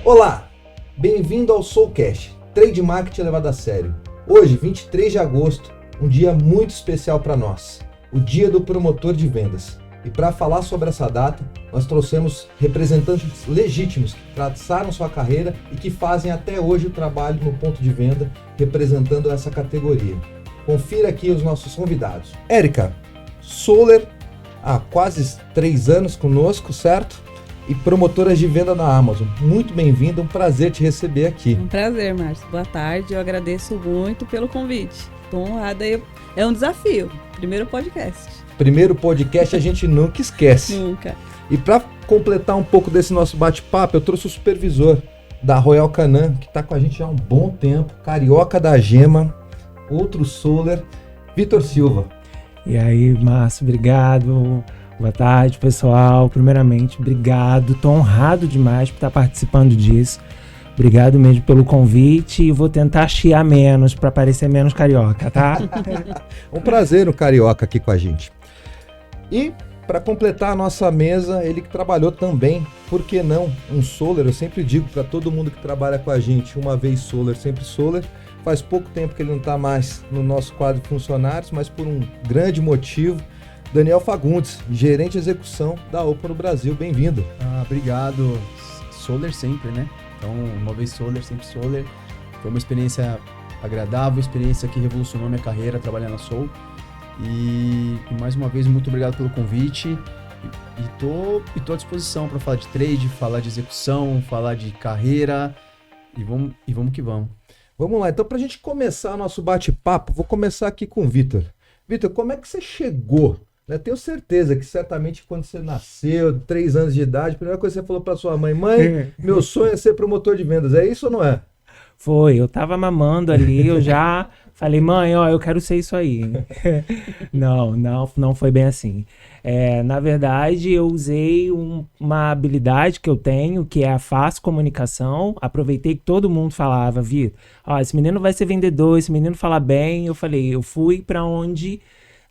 Olá, bem-vindo ao Soulcast, Trade Marketing levado a sério. Hoje, 23 de agosto, um dia muito especial para nós, o Dia do Promotor de Vendas. E para falar sobre essa data, nós trouxemos representantes legítimos que traçaram sua carreira e que fazem até hoje o trabalho no ponto de venda, representando essa categoria. Confira aqui os nossos convidados. Érica, Soler, há quase 3 anos conosco, certo? E promotora de venda na Amazon. Muito bem-vinda, um prazer te receber aqui. Um prazer, Márcio. Boa tarde, eu agradeço muito pelo convite. Estou honrada, é um desafio. Primeiro podcast a gente nunca esquece. Nunca. E para completar um pouco desse nosso bate-papo, eu trouxe o supervisor da Royal Canin, que está com a gente há um bom tempo, carioca da gema, outro Soler, Vitor Silva. E aí, Márcio, obrigado. Boa tarde, pessoal. Primeiramente, obrigado. Estou honrado demais por estar participando disso. Obrigado mesmo pelo convite e vou tentar chiar menos para parecer menos carioca, tá? Um prazer o carioca aqui com a gente. E para completar a nossa mesa, ele que trabalhou também, por que não, um Soler. Eu sempre digo para todo mundo que trabalha com a gente, uma vez Soler, sempre Soler. Faz pouco tempo que ele não está mais no nosso quadro de funcionários, mas por um grande motivo. Daniel Fagundes, gerente de execução da Oppo no Brasil, bem-vindo. Obrigado, Soler sempre, né? Então, uma vez Soler, sempre Soler. Foi uma experiência agradável, experiência que revolucionou minha carreira, trabalhar na Soul. E mais uma vez, muito obrigado pelo convite. E tô à disposição para falar de trade, falar de execução, falar de carreira. E vamos que vamos. Vamos lá, então para a gente começar nosso bate-papo, vou começar aqui com o Vitor. Vitor, como é que você chegou? Eu tenho certeza que certamente quando você nasceu, 3 anos de idade, a primeira coisa que você falou para sua mãe, meu sonho é ser promotor de vendas, é isso ou não é? Foi, eu tava mamando ali, eu já falei, mãe, ó, eu quero ser isso aí. Não foi bem assim. Na verdade, eu usei uma habilidade que eu tenho, que é a fácil comunicação. Aproveitei que todo mundo falava, Vitor, ó, esse menino vai ser vendedor, esse menino fala bem. Eu fui para onde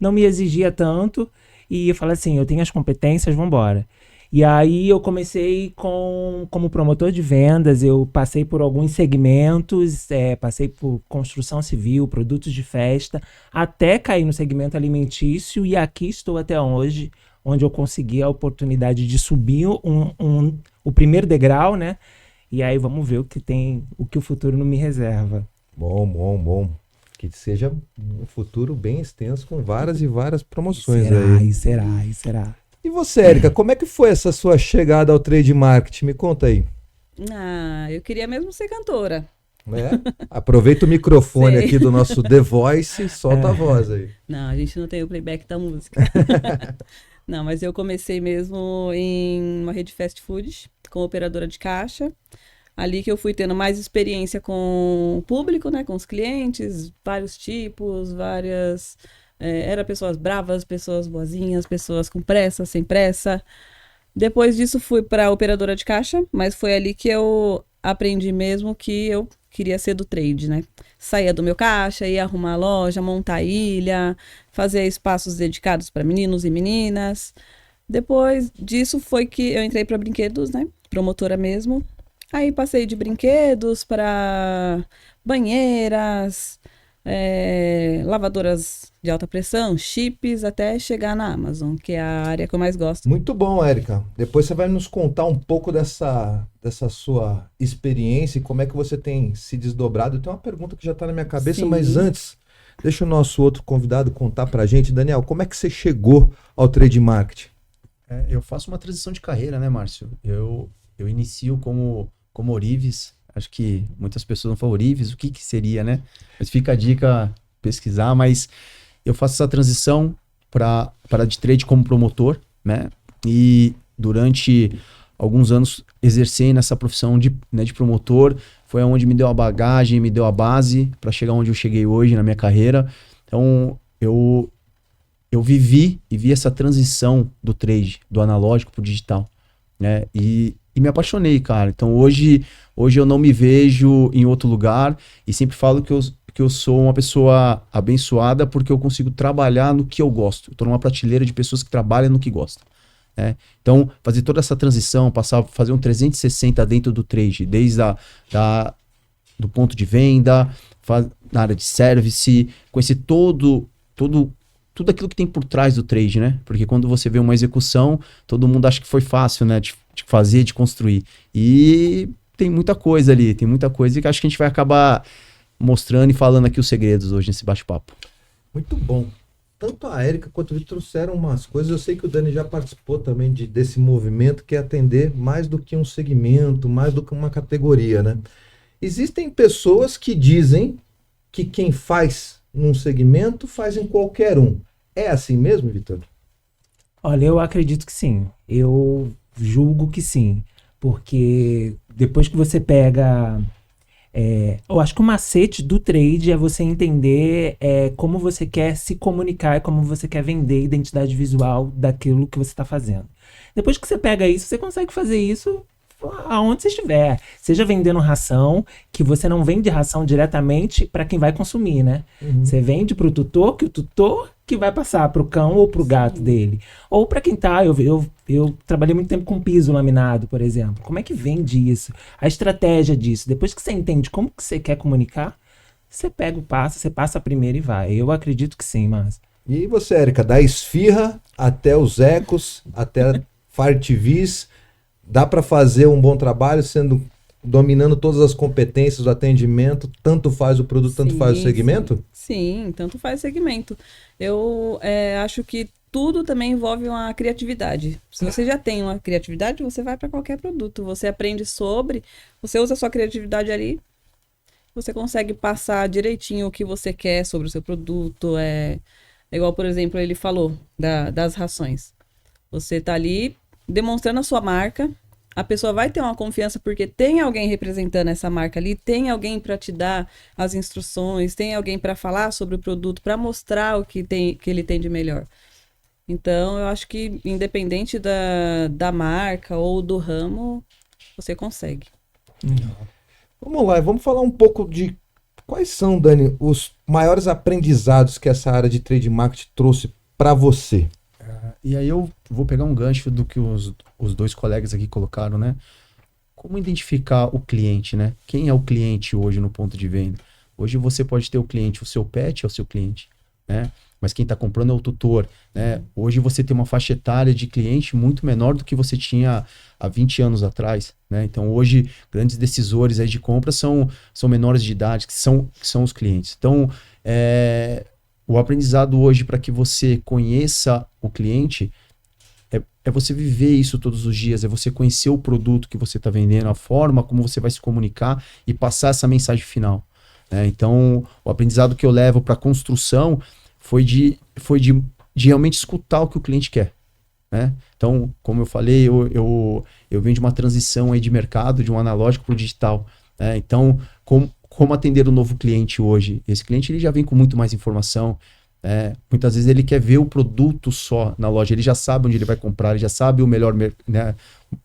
não me exigia tanto e eu falei assim, eu tenho as competências, vambora. E aí eu comecei como promotor de vendas, eu passei por alguns segmentos, passei por construção civil, produtos de festa, até cair no segmento alimentício e aqui estou até hoje, onde eu consegui a oportunidade de subir o primeiro degrau, né? E aí vamos ver o que o futuro não me reserva. Bom. Que seja um futuro bem extenso com várias e várias promoções aí. Será. E você, Érica, como é que foi essa sua chegada ao trade marketing? Me conta aí. Eu queria mesmo ser cantora. Aproveita o microfone aqui do nosso The Voice e solta a voz aí. Não, a gente não tem o playback da música. Não, mas eu comecei mesmo em uma rede fast food, como operadora de caixa. Ali que eu fui tendo mais experiência com o público, né, com os clientes, vários tipos, era pessoas bravas, pessoas boazinhas, pessoas com pressa, sem pressa. Depois disso fui para operadora de caixa, mas foi ali que eu aprendi mesmo que eu queria ser do trade, né? Saía do meu caixa, ia arrumar a loja, montar a ilha, fazer espaços dedicados para meninos e meninas. Depois disso foi que eu entrei para brinquedos, né? Promotora mesmo. Aí passei de brinquedos para banheiras, lavadoras de alta pressão, chips, até chegar na Amazon, que é a área que eu mais gosto. Muito bom, Érica. Depois você vai nos contar um pouco dessa sua experiência e como é que você tem se desdobrado. Eu tenho uma pergunta que já está na minha cabeça, mas antes, deixa o nosso outro convidado contar para a gente. Daniel, como é que você chegou ao trade marketing? Eu faço uma transição de carreira, né, Márcio? Eu inicio como Orives, acho que muitas pessoas não falam Orives, o que seria, né? Mas fica a dica pesquisar, mas eu faço essa transição para de trade como promotor, né? E durante alguns anos exercei nessa profissão de promotor, foi onde me deu a bagagem, me deu a base para chegar onde eu cheguei hoje na minha carreira. Então eu vivi essa transição do trade, do analógico para o digital, né? E me apaixonei, cara. Então hoje eu não me vejo em outro lugar e sempre falo que eu sou uma pessoa abençoada porque eu consigo trabalhar no que eu gosto. Eu tô numa prateleira de pessoas que trabalham no que gostam. né? Então, fazer toda essa transição, fazer um 360 dentro do trade, desde do ponto de venda, na área de service, conhecer tudo aquilo que tem por trás do trade, né? Porque quando você vê uma execução, todo mundo acha que foi fácil, né? De fazer, de construir. E tem muita coisa ali, tem muita coisa que acho que a gente vai acabar mostrando e falando aqui os segredos hoje nesse bate-papo. Muito bom. Tanto a Érica quanto o Vitor trouxeram umas coisas. Eu sei que o Dani já participou também desse movimento que é atender mais do que um segmento, mais do que uma categoria, né? Existem pessoas que dizem que quem faz num segmento faz em qualquer um. É assim mesmo, Vitor? Olha, eu acredito que sim. Eu julgo que sim. Porque depois que você pega... eu acho que o macete do trade é você entender como você quer se comunicar e como você quer vender a identidade visual daquilo que você está fazendo. Depois que você pega isso, você consegue fazer isso aonde você estiver. Seja vendendo ração, que você não vende ração diretamente para quem vai consumir, né? Uhum. Você vende para o tutor, que o tutor que vai passar para o cão ou para o gato dele. Ou para quem tá... Eu trabalhei muito tempo com piso laminado, por exemplo. Como é que vende isso? A estratégia disso. Depois que você entende como que você quer comunicar, você pega o passo, você passa primeiro e vai. Eu acredito que sim, mas... E você, Érica, da esfirra até os ecos, até Fire TVs, dá para fazer um bom trabalho dominando todas as competências do atendimento, tanto faz o produto, tanto faz o segmento? Sim, tanto faz o segmento. Eu acho que tudo também envolve uma criatividade. Se você já tem uma criatividade, você vai para qualquer produto. Você aprende você usa a sua criatividade ali, você consegue passar direitinho o que você quer sobre o seu produto. Igual, por exemplo, ele falou das rações. Você está ali demonstrando a sua marca, a pessoa vai ter uma confiança porque tem alguém representando essa marca ali, tem alguém para te dar as instruções, tem alguém para falar sobre o produto, para mostrar o que ele tem de melhor. Então, eu acho que independente da marca ou do ramo, você consegue. Vamos lá, vamos falar um pouco de quais são, Dani, os maiores aprendizados que essa área de trade marketing trouxe para você. E aí eu vou pegar um gancho do que os dois colegas aqui colocaram, né? Como identificar o cliente, né? Quem é o cliente hoje no ponto de venda? Hoje você pode ter o cliente, o seu pet é o seu cliente, né? Mas quem está comprando é o tutor, né? Hoje você tem uma faixa etária de cliente muito menor do que você tinha há 20 anos atrás, né? Então hoje grandes decisores aí de compra são menores de idade, que são os clientes. Então, o aprendizado hoje para que você conheça o cliente é você viver isso todos os dias, é você conhecer o produto que você está vendendo, a forma como você vai se comunicar e passar essa mensagem final, né? Então, o aprendizado que eu levo para a construção foi de realmente escutar o que o cliente quer, né? Então, como eu falei, eu venho de uma transição aí de mercado, de um analógico para o digital, né? Então, como atender o novo cliente hoje? Esse cliente ele já vem com muito mais informação. Muitas vezes ele quer ver o produto só na loja, ele já sabe onde ele vai comprar, ele já sabe o melhor, né,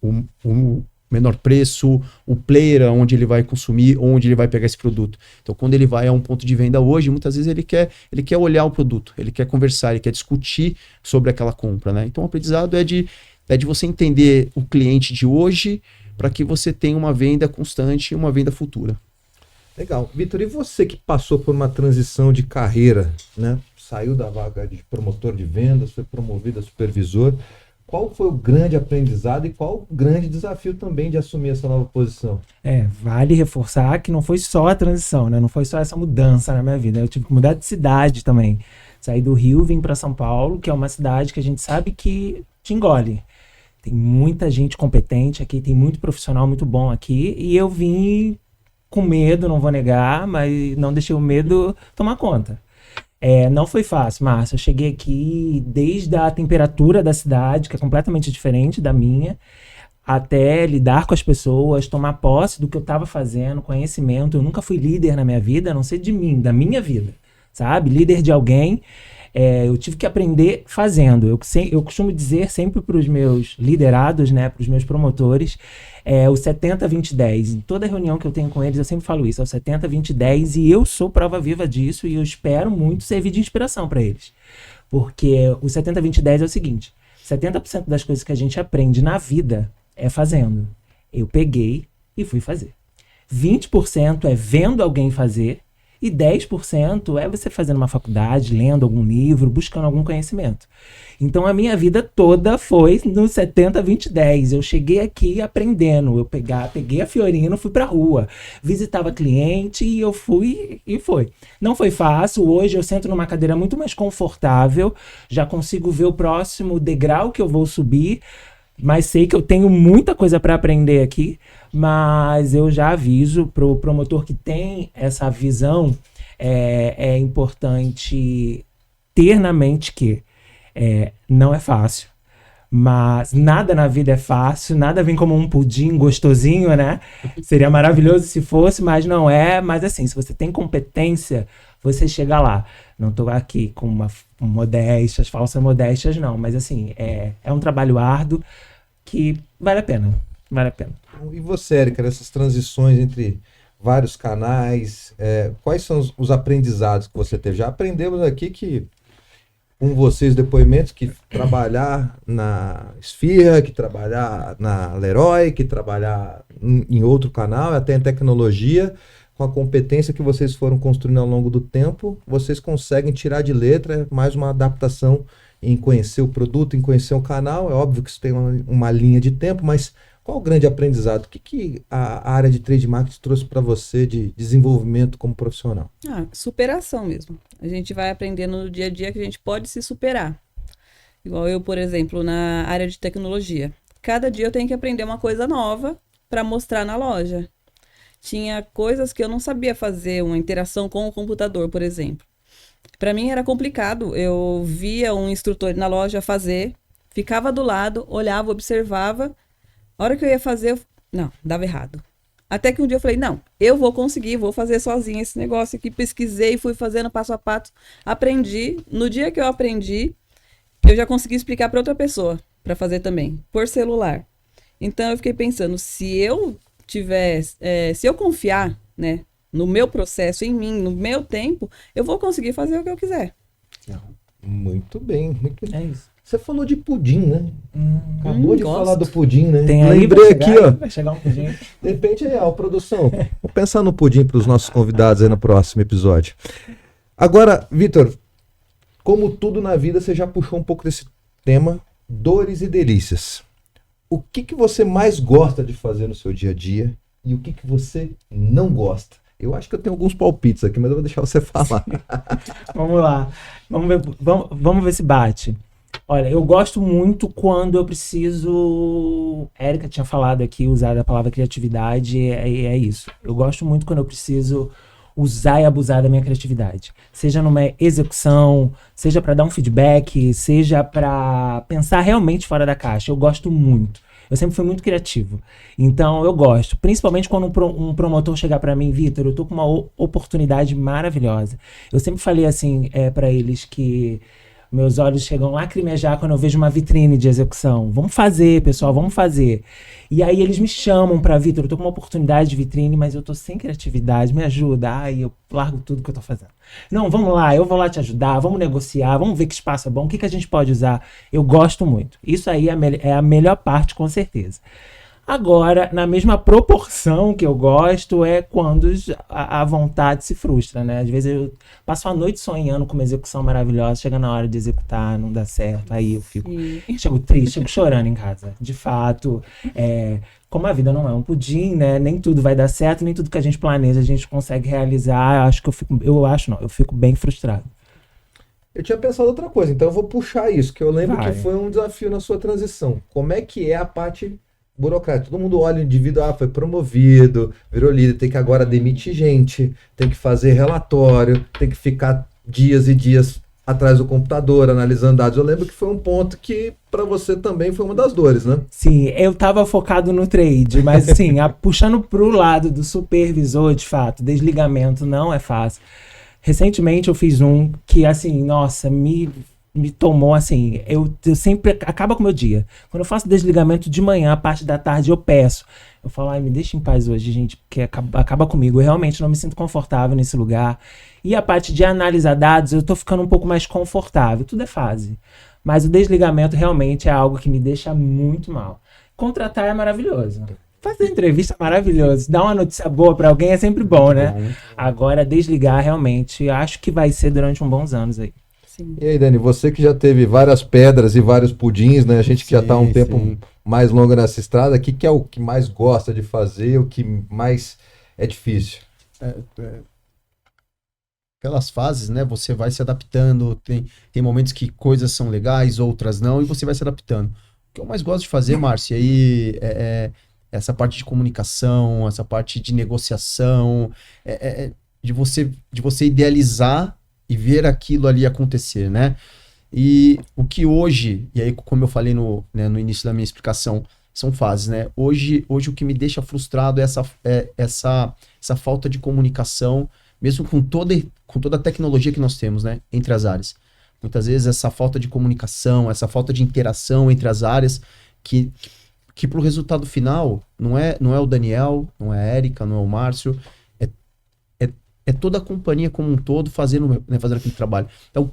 o menor preço, o player onde ele vai consumir, onde ele vai pegar esse produto. Então, quando ele vai a um ponto de venda hoje, muitas vezes ele quer olhar o produto, ele quer conversar, ele quer discutir sobre aquela compra, né? Então, o aprendizado é de você entender o cliente de hoje para que você tenha uma venda constante e uma venda futura. Legal. Vitor, e você que passou por uma transição de carreira, né? Saiu da vaga de promotor de vendas, foi promovido a supervisor. Qual foi o grande aprendizado e qual o grande desafio também de assumir essa nova posição? Vale reforçar que não foi só a transição, né? Não foi só essa mudança na minha vida. Eu tive que mudar de cidade também. Saí do Rio, vim para São Paulo, que é uma cidade que a gente sabe que te engole. Tem muita gente competente aqui, tem muito profissional muito bom aqui. E eu vim com medo, não vou negar, mas não deixei o medo tomar conta. Não foi fácil, Márcio. Eu cheguei aqui desde a temperatura da cidade, que é completamente diferente da minha, até lidar com as pessoas, tomar posse do que eu estava fazendo, conhecimento. Eu nunca fui líder na minha vida, a não ser de mim, da minha vida, sabe? Líder de alguém. Eu tive que aprender fazendo. Eu costumo dizer sempre para os meus liderados, né, para os meus promotores, o 70-20-10. Em toda reunião que eu tenho com eles, eu sempre falo isso, é o 70-20-10, e eu sou prova viva disso, e eu espero muito servir de inspiração para eles. Porque o 70-20-10 é o seguinte: 70% das coisas que a gente aprende na vida é fazendo. Eu peguei e fui fazer. 20% é vendo alguém fazer e 10% é você fazendo uma faculdade, lendo algum livro, buscando algum conhecimento. Então a minha vida toda foi no 70, 20, 10. Eu cheguei aqui aprendendo. Eu peguei a Fiorino, fui pra rua, visitava cliente e eu fui e foi. Não foi fácil. Hoje eu sento numa cadeira muito mais confortável, já consigo ver o próximo degrau que eu vou subir, mas sei que eu tenho muita coisa para aprender aqui. Mas eu já aviso pro promotor que tem essa visão, é importante ter na mente que não é fácil, mas nada na vida é fácil, nada vem como um pudim gostosinho, né? Seria maravilhoso se fosse, mas não é. Mas assim, se você tem competência, você chega lá. Não tô aqui com modéstias, falsas modéstias, não. Mas assim, é um trabalho árduo que vale a pena. Vale a pena. E você, Érica, nessas transições entre vários canais, quais são os aprendizados que você teve? Já aprendemos aqui que, com vocês, depoimentos, que trabalhar na Esfirra, que trabalhar na Leroy, que trabalhar em outro canal, até em tecnologia, com a competência que vocês foram construindo ao longo do tempo, vocês conseguem tirar de letra mais uma adaptação em conhecer o produto, em conhecer o canal. É óbvio que isso tem uma linha de tempo, mas qual o grande aprendizado? O que a área de trade marketing trouxe para você de desenvolvimento como profissional? Superação mesmo. A gente vai aprendendo no dia a dia que a gente pode se superar. Igual eu, por exemplo, na área de tecnologia. Cada dia eu tenho que aprender uma coisa nova para mostrar na loja. Tinha coisas que eu não sabia fazer, uma interação com o computador, por exemplo. Para mim era complicado. Eu via um instrutor na loja fazer, ficava do lado, olhava, observava. A hora que eu ia fazer, não, dava errado. Até que um dia eu falei, não, eu vou conseguir, vou fazer sozinha esse negócio aqui. Pesquisei, fui fazendo passo a passo, aprendi. No dia que eu aprendi, eu já consegui explicar para outra pessoa, para fazer também, por celular. Então eu fiquei pensando, se eu confiar, né, no meu processo, em mim, no meu tempo, eu vou conseguir fazer o que eu quiser. Muito bem, muito bem. É isso. Você falou de pudim, né? Acabou de gosto. falar do pudim, né? Tem aí, lembrei vai chegar, aqui, ó. vai chegar um pudim. De repente, produção. Vou pensar no pudim para os nossos convidados aí no próximo episódio. Agora, Vitor, como tudo na vida, você já puxou um pouco desse tema, dores e delícias. O que você mais gosta de fazer no seu dia a dia e o que você não gosta? Eu acho que eu tenho alguns palpites aqui, mas eu vou deixar você falar. Vamos lá. Vamos ver se bate. Olha, eu gosto muito quando eu preciso... Érica tinha falado aqui, usar a palavra criatividade, é isso. Eu gosto muito quando eu preciso usar e abusar da minha criatividade. Seja numa execução, seja para dar um feedback, seja para pensar realmente fora da caixa. Eu gosto muito. Eu sempre fui muito criativo. Então, eu gosto. Principalmente quando um promotor chegar para mim, Vitor, eu tô com uma oportunidade maravilhosa. Eu sempre falei assim para eles que meus olhos chegam a lacrimejar quando eu vejo uma vitrine de execução. Vamos fazer, pessoal, vamos fazer. E aí eles me chamam para, Vitor, eu tô com uma oportunidade de vitrine, mas eu tô sem criatividade, me ajuda. Ai, eu largo tudo que eu tô fazendo. Não, vamos lá, eu vou lá te ajudar, vamos negociar, vamos ver que espaço é bom, o que a gente pode usar. Eu gosto muito. Isso aí é a melhor parte, com certeza. Agora, na mesma proporção que eu gosto, é quando a vontade se frustra, né? Às vezes eu passo a noite sonhando com uma execução maravilhosa, chega na hora de executar, não dá certo, aí eu chego triste, chego chorando em casa. De fato, como a vida não é um pudim, né? Nem tudo vai dar certo, nem tudo que a gente planeja a gente consegue realizar. Eu fico bem frustrado. Eu tinha pensado outra coisa, então eu vou puxar isso, que eu lembro que foi um desafio na sua transição. Como é que é a parte burocrática? Todo mundo olha o indivíduo, foi promovido, virou líder, tem que agora demitir gente, tem que fazer relatório, tem que ficar dias e dias atrás do computador, analisando dados. Eu lembro que foi um ponto que para você também foi uma das dores, né? Sim, eu tava focado no trade, mas assim, puxando pro lado do supervisor, de fato, desligamento não é fácil. Recentemente eu fiz um que, assim, nossa, me tomou, assim, eu sempre, acaba com o meu dia. Quando eu faço desligamento de manhã, a parte da tarde eu peço. Eu falo, me deixa em paz hoje, gente, porque acaba comigo. Eu realmente não me sinto confortável nesse lugar. E a parte de analisar dados, eu tô ficando um pouco mais confortável. Tudo é fase. Mas o desligamento realmente é algo que me deixa muito mal. Contratar é maravilhoso. Fazer entrevista é maravilhoso. Dar uma notícia boa pra alguém é sempre bom, né? Bom. Agora, desligar realmente, acho que vai ser durante uns bons anos aí. Sim. E aí, Dani, você que já teve várias pedras e vários pudins, né? A gente que já tá há um Sim, tempo sim. mais longo nessa estrada, o que que é o que mais gosta de fazer, o que mais é difícil? Aquelas fases, né? Você vai se adaptando, tem momentos que coisas são legais, outras não, e você vai se adaptando. O que eu mais gosto de fazer, Márcio, aí é essa parte de comunicação, essa parte de negociação, de você idealizar e ver aquilo ali acontecer, né? E o que hoje, e aí como eu falei no início da minha explicação, são fases, né? Hoje o que me deixa frustrado é essa falta de comunicação, mesmo com toda a tecnologia que nós temos, né? Entre as áreas. Muitas vezes essa falta de comunicação, essa falta de interação entre as áreas, que para o resultado final não é o Daniel, não é a Érica, não é o Márcio, é toda a companhia como um todo fazendo aquele trabalho. Então,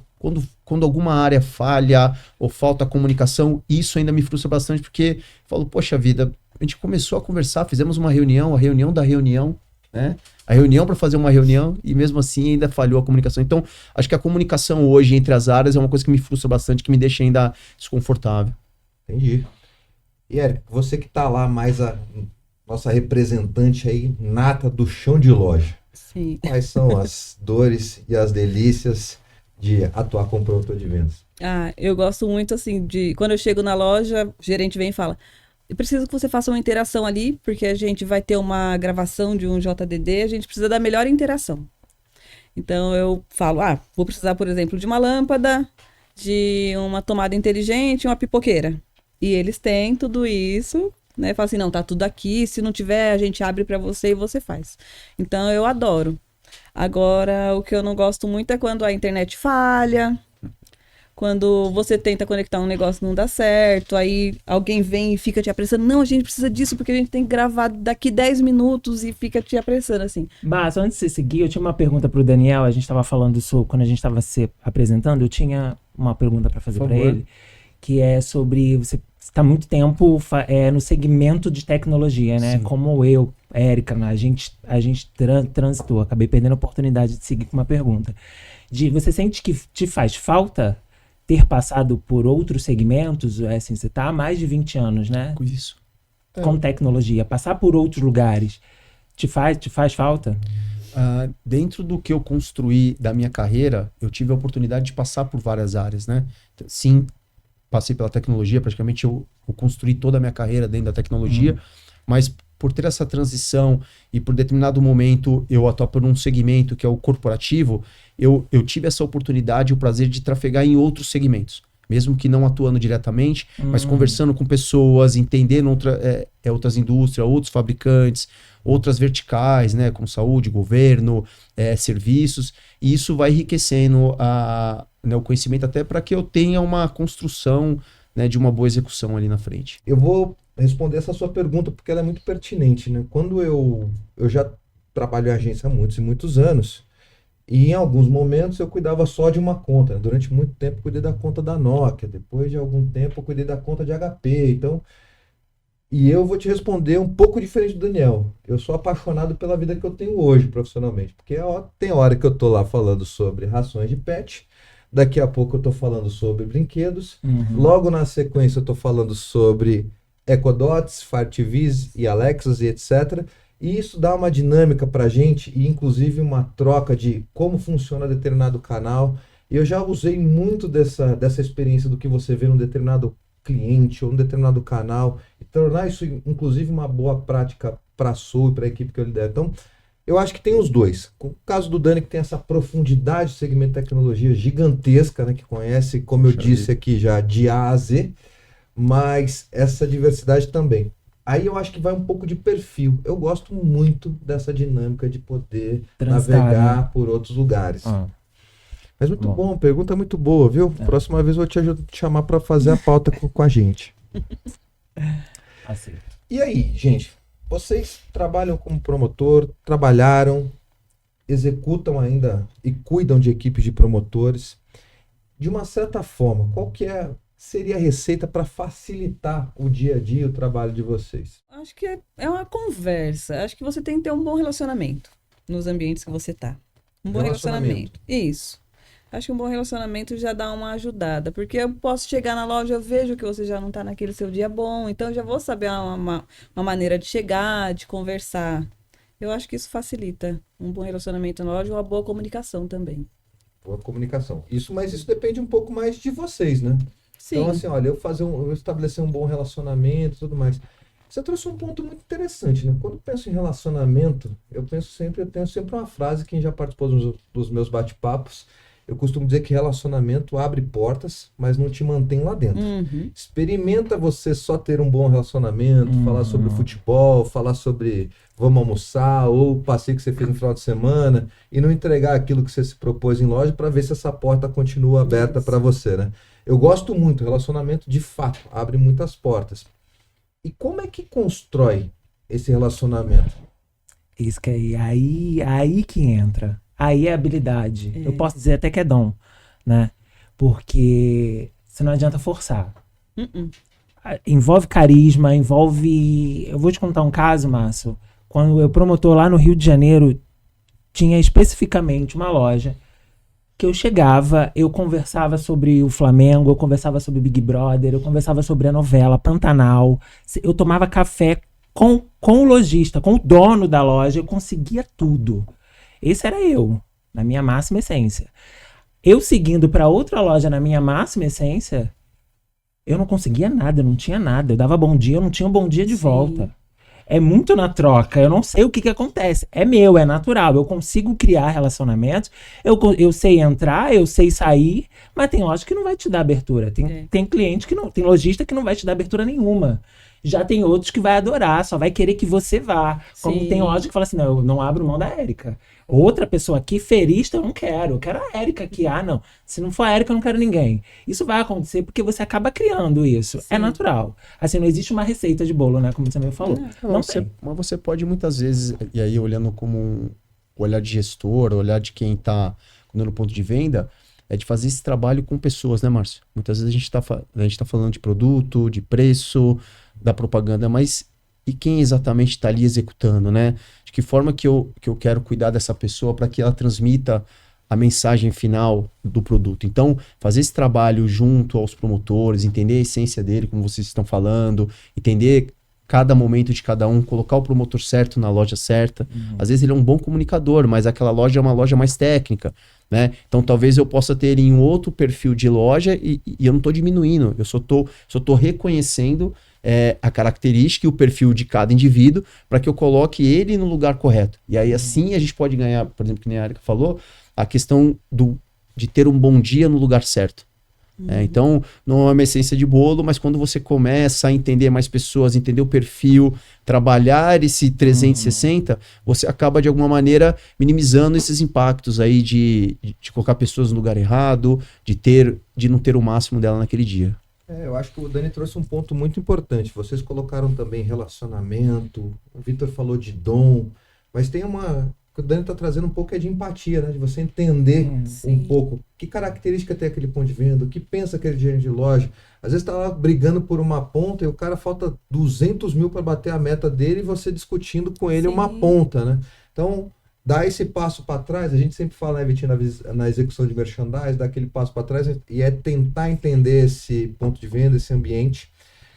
quando alguma área falha ou falta comunicação, isso ainda me frustra bastante, porque eu falo, poxa vida, a gente começou a conversar, fizemos uma reunião, a reunião da reunião, né? A reunião para fazer uma reunião e mesmo assim ainda falhou a comunicação. Então, acho que a comunicação hoje entre as áreas é uma coisa que me frustra bastante, que me deixa ainda desconfortável. Entendi. E Érica, você que tá lá mais a nossa representante aí, nata do chão de loja. Sim. Quais são as dores e as delícias de atuar como promotor de vendas? Eu gosto muito, assim, de... Quando eu chego na loja, o gerente vem e fala, eu preciso que você faça uma interação ali, porque a gente vai ter uma gravação de um JDD, a gente precisa da melhor interação. Então, eu falo, vou precisar, por exemplo, de uma lâmpada, de uma tomada inteligente, uma pipoqueira. E eles têm tudo isso, né? Fala assim, não, tá tudo aqui, se não tiver, a gente abre pra você e você faz. Então, eu adoro. Agora, o que eu não gosto muito é quando a internet falha, quando você tenta conectar um negócio e não dá certo, aí alguém vem e fica te apressando, não, a gente precisa disso porque a gente tem que gravar daqui 10 minutos e fica te apressando, assim. Mas antes de você seguir, eu tinha uma pergunta pro Daniel, a gente tava falando isso quando a gente tava se apresentando, eu tinha uma pergunta para fazer para ele, que é sobre, você está há muito tempo no segmento de tecnologia, né? Sim. Como eu, Érica, a gente transitou, acabei perdendo a oportunidade de seguir com uma pergunta. Você sente que te faz falta ter passado por outros segmentos? Assim, você está há mais de 20 anos, né? Com isso. Com tecnologia. Passar por outros lugares te faz falta? Dentro do que eu construí da minha carreira, eu tive a oportunidade de passar por várias áreas, né? Sim, passei pela tecnologia, praticamente eu construí toda a minha carreira dentro da tecnologia, mas por ter essa transição e por determinado momento eu atuar por um segmento que é o corporativo, eu tive essa oportunidade e o prazer de trafegar em outros segmentos, mesmo que não atuando diretamente, mas conversando com pessoas, entendendo outras indústrias, outros fabricantes, outras verticais, né, como saúde, governo, serviços, e isso vai enriquecendo o conhecimento até para que eu tenha uma construção, né, de uma boa execução ali na frente. Eu vou responder essa sua pergunta porque ela é muito pertinente, né? Quando eu já trabalho em agência há muitos e muitos anos, e em alguns momentos eu cuidava só de uma conta, né? Durante muito tempo eu cuidei da conta da Nokia, depois de algum tempo eu cuidei da conta de HP, então... E eu vou te responder um pouco diferente do Daniel. Eu sou apaixonado pela vida que eu tenho hoje profissionalmente, porque tem hora que eu tô lá falando sobre rações de pet, daqui a pouco eu tô falando sobre brinquedos, logo na sequência eu tô falando sobre Echo Dots, Fire TVs e Alexas e etc. E isso dá uma dinâmica pra gente e inclusive uma troca de como funciona determinado canal. E eu já usei muito dessa experiência do que você vê num determinado cliente ou num determinado canal e tornar isso inclusive uma boa prática para a sua e para a equipe que eu lidero. Então, eu acho que tem os dois. O caso do Dani, que tem essa profundidade de segmento de tecnologia gigantesca, né, que conhece, como eu disse aqui já, de A a Z, mas essa diversidade também. Aí eu acho que vai um pouco de perfil. Eu gosto muito dessa dinâmica de poder navegar por outros lugares. Mas muito bom, pergunta muito boa, viu? Próxima vez eu vou te chamar para fazer a pauta com a gente. Assim. E aí, gente? Vocês trabalham como promotor, trabalharam, executam ainda e cuidam de equipes de promotores. De uma certa forma, qual que é seria a receita para facilitar o dia a dia, o trabalho de vocês? Acho que é uma conversa. Acho que você tem que ter um bom relacionamento nos ambientes que você tá. Um bom relacionamento. Isso. Acho que um bom relacionamento já dá uma ajudada. Porque eu posso chegar na loja, eu vejo que você já não tá naquele seu dia bom, então eu já vou saber uma maneira de chegar, de conversar. Eu acho que isso facilita um bom relacionamento na loja e uma boa comunicação também. Boa comunicação. Mas isso depende um pouco mais de vocês, né? Sim. Então, assim, olha, eu estabelecer um bom relacionamento e tudo mais. Você trouxe um ponto muito interessante, né? Quando eu penso em relacionamento, eu tenho sempre uma frase, quem já participou dos meus bate-papos, eu costumo dizer que relacionamento abre portas, mas não te mantém lá dentro. Experimenta você só ter um bom relacionamento, falar sobre futebol, falar sobre vamos almoçar, ou o passeio que você fez no final de semana, e não entregar aquilo que você se propôs em loja para ver se essa porta continua aberta para você, né? Eu gosto muito, relacionamento de fato abre muitas portas. E como é que constrói esse relacionamento? Isso que aí que entra. Aí é habilidade. Eu posso dizer até que é dom, né? Porque você não adianta forçar. Envolve carisma, envolve... Eu vou te contar um caso, Márcio. Quando eu promotor lá no Rio de Janeiro, tinha especificamente uma loja que eu chegava, eu conversava sobre o Flamengo, eu conversava sobre Big Brother, eu conversava sobre a novela Pantanal, eu tomava café com o lojista, com o dono da loja, eu conseguia tudo. Esse era eu, na minha máxima essência. Eu seguindo para outra loja na minha máxima essência, eu não conseguia nada, eu não tinha nada. Eu dava bom dia, eu não tinha um bom dia de volta. É muito na troca, eu não sei o que acontece. É meu, é natural, eu consigo criar relacionamentos, eu sei entrar, eu sei sair, mas tem loja que não vai te dar abertura. Tem cliente que não, tem lojista que não vai te dar abertura nenhuma. Já tem outros que vai adorar, só vai querer que você vá. Como tem loja que fala assim, não, eu não abro mão da Érica. Outra pessoa aqui, ferista, eu não quero. Eu quero a Érica aqui. Ah, não. Se não for a Érica, eu não quero ninguém. Isso vai acontecer porque você acaba criando isso. Sim. É natural. Assim, não existe uma receita de bolo, né? Como você mesmo falou. Mas você pode muitas vezes, e aí olhando como um olhar de gestor, olhar de quem está no ponto de venda, é de fazer esse trabalho com pessoas, né, Márcio? Muitas vezes a gente tá falando de produto, de preço, da propaganda, mas e quem exatamente está ali executando, né? De que forma que eu quero cuidar dessa pessoa para que ela transmita a mensagem final do produto. Então, fazer esse trabalho junto aos promotores, entender a essência dele, como vocês estão falando, entender cada momento de cada um, colocar o promotor certo na loja certa. Às vezes ele é um bom comunicador, mas aquela loja é uma loja mais técnica, né? Então talvez eu possa ter em um outro perfil de loja e eu não estou diminuindo, eu só tô reconhecendo a característica e o perfil de cada indivíduo para que eu coloque ele no lugar correto. E aí assim a gente pode ganhar, por exemplo, que nem a Érica falou, a questão de ter um bom dia no lugar certo. Então, não é uma essência de bolo, mas quando você começa a entender mais pessoas, entender o perfil, trabalhar esse 360, você acaba de alguma maneira minimizando esses impactos aí de colocar pessoas no lugar errado, de não ter o máximo dela naquele dia. Eu acho que o Dani trouxe um ponto muito importante. Vocês colocaram também relacionamento, o Vitor falou de dom, mas tem o que o Dani está trazendo um pouco de empatia, né? De você entender um pouco que característica tem aquele ponto de venda, o que pensa aquele gerente de loja. Às vezes está lá brigando por uma ponta e o cara falta 200 mil para bater a meta dele e você discutindo com ele uma ponta, né? Então, dá esse passo para trás, a gente sempre fala, né, Vitinho, na execução de merchandising, dá aquele passo para trás e é tentar entender esse ponto de venda, esse ambiente,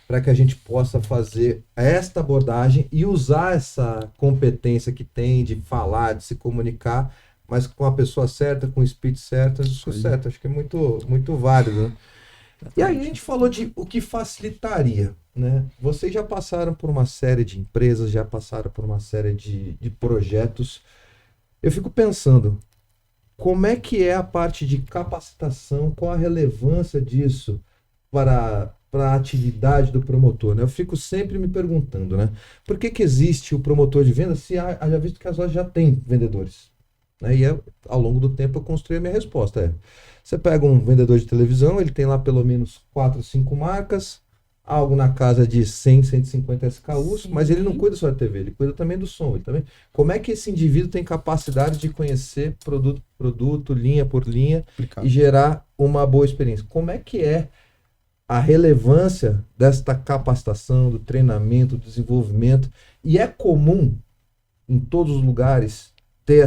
para que a gente possa fazer esta abordagem e usar essa competência que tem de falar, de se comunicar, mas com a pessoa certa, com o espírito certo, certo. Acho que é muito, muito válido, né? E aí a gente falou de o que facilitaria, né? Vocês já passaram por uma série de empresas, já passaram por uma série de projetos. Eu fico pensando, como é que é a parte de capacitação, qual a relevância disso para a atividade do promotor, né? Eu fico sempre me perguntando, né? Por que existe o promotor de vendas se haja visto que as lojas já têm vendedores? Né? E ao longo do tempo eu construí a minha resposta. Você pega um vendedor de televisão, ele tem lá pelo menos 4, 5 marcas, algo na casa de 100, 150 SKUs, mas ele não cuida só da TV, ele cuida também do som. Ele também... Como é que esse indivíduo tem capacidade de conhecer produto por produto, linha por linha, e gerar uma boa experiência? Como é que é a relevância desta capacitação, do treinamento, do desenvolvimento, e é comum em todos os lugares ter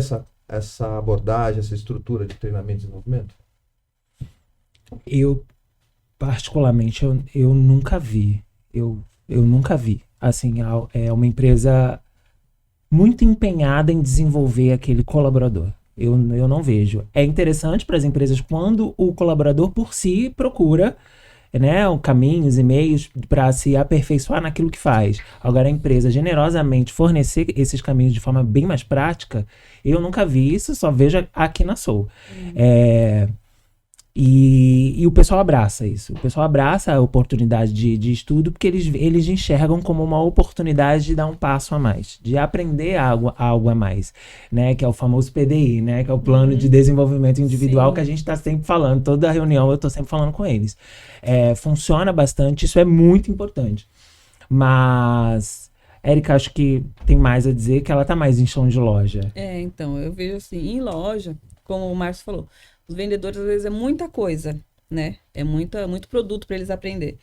essa abordagem, essa estrutura de treinamento e desenvolvimento? Eu, particularmente, eu nunca vi. Eu nunca vi. Assim, é uma empresa muito empenhada em desenvolver aquele colaborador. Eu não vejo. É interessante para as empresas quando o colaborador por si procura, né, caminhos e meios para se aperfeiçoar naquilo que faz. Agora, a empresa generosamente fornecer esses caminhos de forma bem mais prática, eu nunca vi isso, só vejo aqui na Soul. E o pessoal abraça isso. O pessoal abraça a oportunidade de estudo porque eles enxergam como uma oportunidade de dar um passo a mais, de aprender algo a mais, né? Que é o famoso PDI, né? Que é o Plano de Desenvolvimento Individual. Sim. Que a gente está sempre falando. Toda reunião eu estou sempre falando com eles. Funciona bastante, isso é muito importante. Mas, Érica, acho que tem mais a dizer, que ela está mais em chão de loja. Então, eu vejo assim, em loja, como o Márcio falou, os vendedores, às vezes, é muita coisa, né? É muito produto para eles aprender.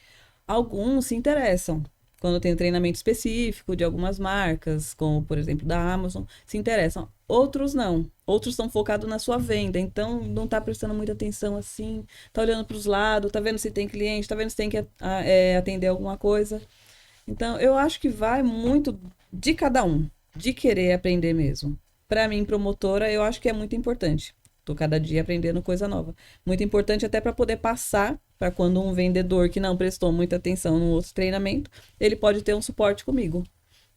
Alguns se interessam. Quando tem um treinamento específico de algumas marcas, como, por exemplo, da Amazon, se interessam. Outros não. Outros estão focados na sua venda. Então, não está prestando muita atenção assim. Está olhando para os lados, está vendo se tem cliente, está vendo se tem que atender alguma coisa. Então, eu acho que vai muito de cada um, de querer aprender mesmo. Para mim, promotora, eu acho que é muito importante. Estou cada dia aprendendo coisa nova. Muito importante até para poder passar para quando um vendedor que não prestou muita atenção no outro treinamento, ele pode ter um suporte comigo.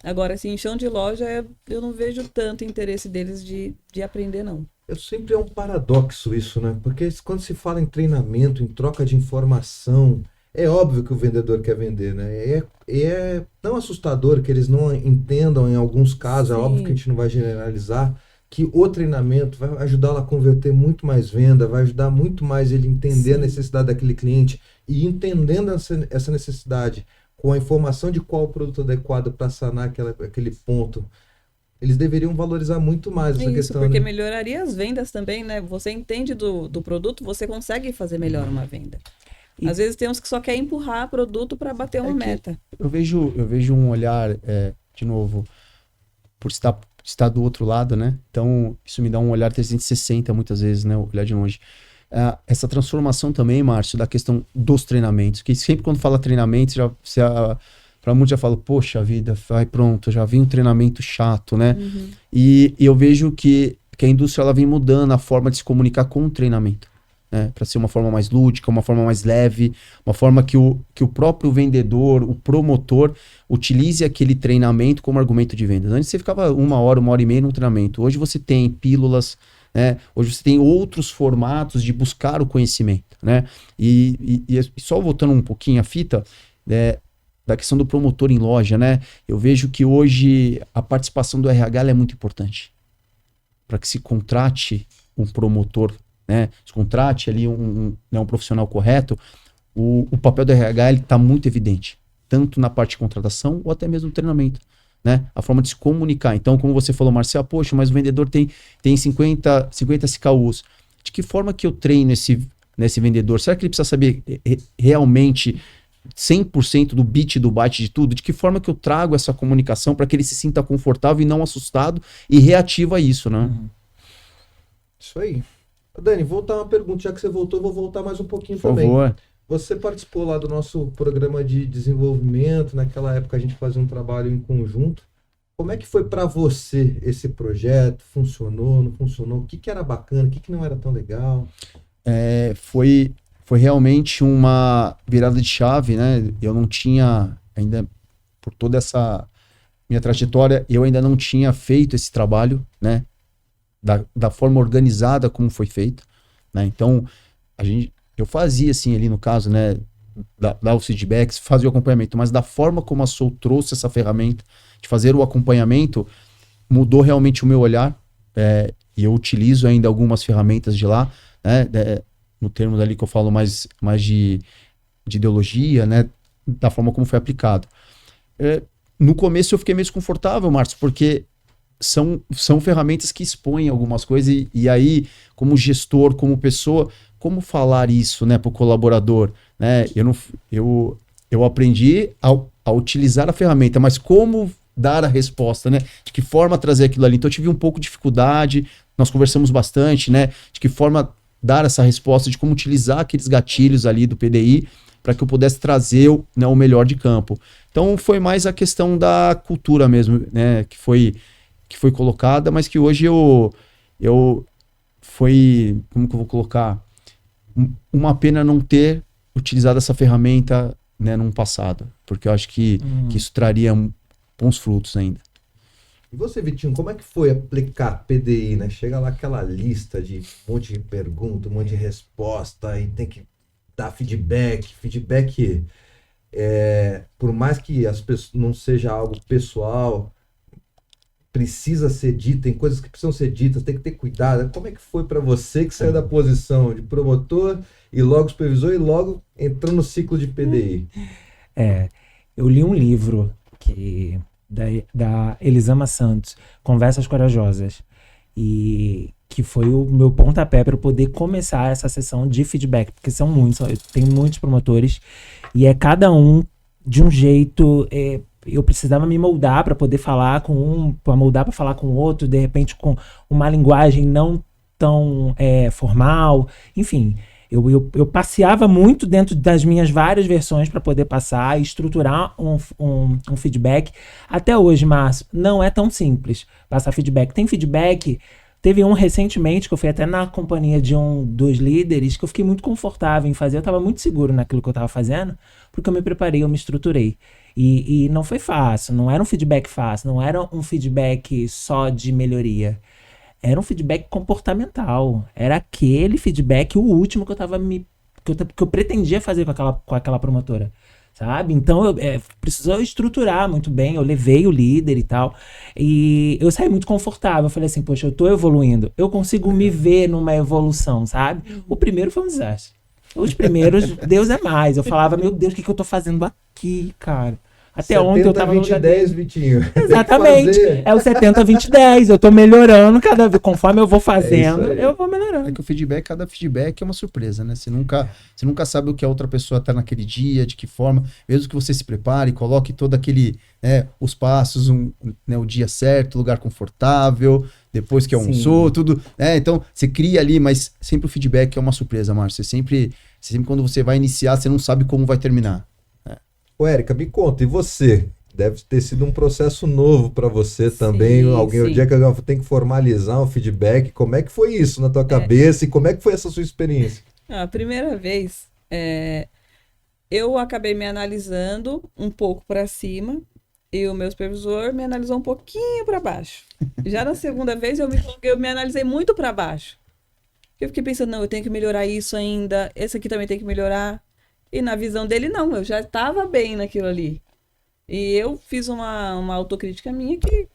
Agora, assim, em chão de loja, eu não vejo tanto interesse deles de aprender, não. Sempre é um paradoxo isso, né? Porque quando se fala em treinamento, em troca de informação, é óbvio que o vendedor quer vender, né? É tão assustador que eles não entendam em alguns casos, Sim. É óbvio que a gente não vai generalizar, que o treinamento vai ajudá-lo a converter muito mais venda, vai ajudar muito mais ele entender Sim. a necessidade daquele cliente, e entendendo essa necessidade, com a informação de qual o produto adequado para sanar aquele ponto, eles deveriam valorizar muito mais essa questão. Porque né? melhoraria as vendas também, né? Você entende do produto, você consegue fazer melhor uma venda. Às vezes tem uns que só quer empurrar produto para bater uma meta. Eu vejo um olhar, de novo, por estar do outro lado, né? Então, isso me dá um olhar 360 muitas vezes, né? Olhar de longe. Essa transformação também, Márcio, da questão dos treinamentos, que sempre quando fala treinamento, para muitos já fala, poxa vida, vai pronto, já vi um treinamento chato, né? Uhum. E eu vejo que a indústria ela vem mudando a forma de se comunicar com o treinamento, né? Para ser uma forma mais lúdica, uma forma mais leve, uma forma que o próprio vendedor, o promotor, utilize aquele treinamento como argumento de vendas. Antes você ficava 1 hora, 1h30 num treinamento. Hoje você tem pílulas, né? Hoje você tem outros formatos de buscar o conhecimento, né? E só voltando um pouquinho a fita, da questão do promotor em loja, né? Eu vejo que hoje a participação do RH é muito importante para que se contrate um promotor, né? Se contrate ali um profissional correto, o papel do RH está muito evidente, tanto na parte de contratação ou até mesmo no treinamento, né? A forma de se comunicar. Então, como você falou, Marcelo, poxa, mas o vendedor tem 50 SKUs. De que forma que eu treino nesse vendedor? Será que ele precisa saber realmente 100% do bit do byte de tudo? De que forma que eu trago essa comunicação para que ele se sinta confortável e não assustado e reativo a isso, né? Isso aí. Dani, voltar uma pergunta, já que você voltou, eu vou voltar mais um pouquinho também. Por favor. Você participou lá do nosso programa de desenvolvimento, naquela época a gente fazia um trabalho em conjunto. Como é que foi para você esse projeto? Funcionou, não funcionou? O que era bacana, o que não era tão legal? Foi realmente uma virada de chave, né? Eu não tinha ainda, por toda essa minha trajetória, eu ainda não tinha feito esse trabalho, né? Da forma organizada como foi feito, né? Então, eu fazia assim ali no caso, né? Dar os feedbacks, fazer o acompanhamento, mas da forma como a Soul trouxe essa ferramenta de fazer o acompanhamento, mudou realmente o meu olhar, e eu utilizo ainda algumas ferramentas de lá, né? No termo ali que eu falo mais de ideologia, né? Da forma como foi aplicado. No começo eu fiquei meio desconfortável, Márcio, porque são ferramentas que expõem algumas coisas e aí, como gestor, como pessoa, como falar isso, né, para o colaborador, né? Eu aprendi a utilizar a ferramenta, mas como dar a resposta, né? De que forma trazer aquilo ali. Então eu tive um pouco de dificuldade, nós conversamos bastante, né? De que forma dar essa resposta, de como utilizar aqueles gatilhos ali do PDI para que eu pudesse trazer né, o melhor de campo. Então foi mais a questão da cultura mesmo, né? Que foi colocada, mas que hoje foi, como que eu vou colocar? Uma pena não ter utilizado essa ferramenta, né, num passado, porque eu acho que isso traria bons frutos ainda. E você, Vitinho, como é que foi aplicar PDI, né? Chega lá aquela lista de um monte de pergunta, um monte de resposta, e tem que dar feedback. Feedback, por mais que as pessoas não seja algo pessoal, precisa ser dito, tem coisas que precisam ser ditas, tem que ter cuidado. Como é que foi para você que saiu da posição de promotor e logo supervisor e logo entrou no ciclo de PDI? Eu li um livro da Elisama Santos, Conversas Corajosas, e que foi o meu pontapé para eu poder começar essa sessão de feedback, porque são muitos, tem muitos promotores, e cada um de um jeito. Eu precisava me moldar para poder falar com um, para moldar para falar com o outro, de repente com uma linguagem não tão formal, enfim. Eu passeava muito dentro das minhas várias versões para poder passar e estruturar um feedback. Até hoje, Márcio, não é tão simples passar feedback. Tem feedback, teve um recentemente que eu fui até na companhia de um dos líderes que eu fiquei muito confortável em fazer. Eu estava muito seguro naquilo que eu estava fazendo, porque eu me preparei, eu me estruturei. E não foi fácil, não era um feedback fácil, não era um feedback só de melhoria. Era um feedback comportamental. Era aquele feedback, o último que eu pretendia fazer com aquela promotora, sabe? Então, precisou estruturar muito bem. Eu levei o líder e tal. E eu saí muito confortável. Eu falei assim, poxa, eu tô evoluindo. Eu consigo me ver numa evolução, sabe? O primeiro foi um desastre. Os primeiros, Deus é mais. Eu falava, meu Deus, o que eu tô fazendo aqui, cara? Até ontem eu tava no 70-20-10, Vitinho. Exatamente. É o 70-20-10. Eu tô melhorando cada vez. Conforme eu vou fazendo, eu vou melhorando. É que o feedback, cada feedback é uma surpresa, né? Você nunca sabe o que a outra pessoa tá naquele dia, de que forma. Mesmo que você se prepare, coloque todo aquele, os passos, o dia certo, lugar confortável, depois que almoçou, tudo. Então, você cria ali, mas sempre o feedback é uma surpresa, Márcio. Você sempre quando você vai iniciar, você não sabe como vai terminar. Ô, Érica, me conta, e você? Deve ter sido um processo novo para você também. Sim. O dia que eu tenho que formalizar um feedback, como é que foi isso na tua cabeça e como é que foi essa sua experiência? A primeira vez, eu acabei me analisando um pouco para cima e o meu supervisor me analisou um pouquinho para baixo. Já na segunda vez, eu me analisei muito para baixo. Eu fiquei pensando, não, eu tenho que melhorar isso ainda, esse aqui também tem que melhorar. E na visão dele, não, eu já estava bem naquilo ali. E eu fiz uma autocrítica minha que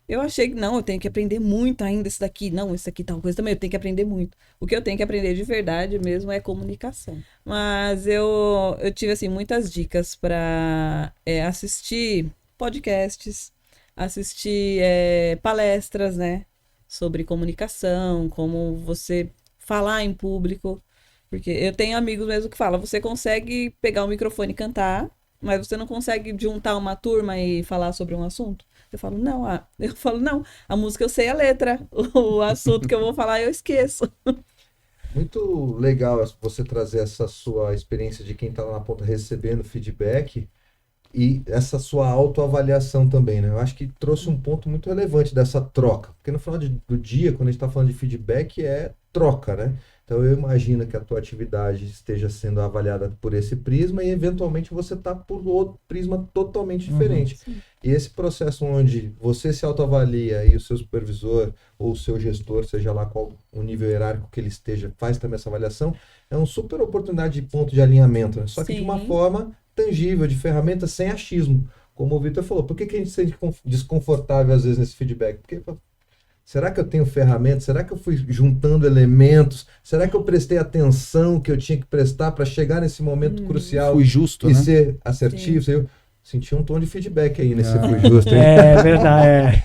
eu achei que, não, eu tenho que aprender muito ainda isso daqui. Não, isso aqui tal coisa também, eu tenho que aprender muito. O que eu tenho que aprender de verdade mesmo é comunicação. Mas eu tive, assim, muitas dicas para assistir podcasts, assistir palestras, né, sobre comunicação, como você falar em público. Porque eu tenho amigos mesmo que falam, você consegue pegar o microfone e cantar, mas você não consegue juntar uma turma e falar sobre um assunto? Eu falo, não, a música eu sei a letra, o assunto que eu vou falar eu esqueço. Muito legal você trazer essa sua experiência de quem está lá na ponta recebendo feedback e essa sua autoavaliação também, né? Eu acho que trouxe um ponto muito relevante dessa troca, porque no final do dia, quando a gente está falando de feedback, é troca, né? Então eu imagino que a tua atividade esteja sendo avaliada por esse prisma e eventualmente você está por outro prisma totalmente diferente. E esse processo onde você se autoavalia e o seu supervisor ou o seu gestor, seja lá qual o nível hierárquico que ele esteja, faz também essa avaliação, é uma super oportunidade de ponto de alinhamento, né? Só que de uma forma tangível, de ferramenta sem achismo. Como o Vitor falou, por que a gente se sente desconfortável às vezes nesse feedback? Porque será que eu tenho ferramentas? Será que eu fui juntando elementos? Será que eu prestei atenção que eu tinha que prestar para chegar nesse momento crucial? Fui justo, e né? ser assertivo? Eu senti um tom de feedback aí nesse fui justo. É verdade.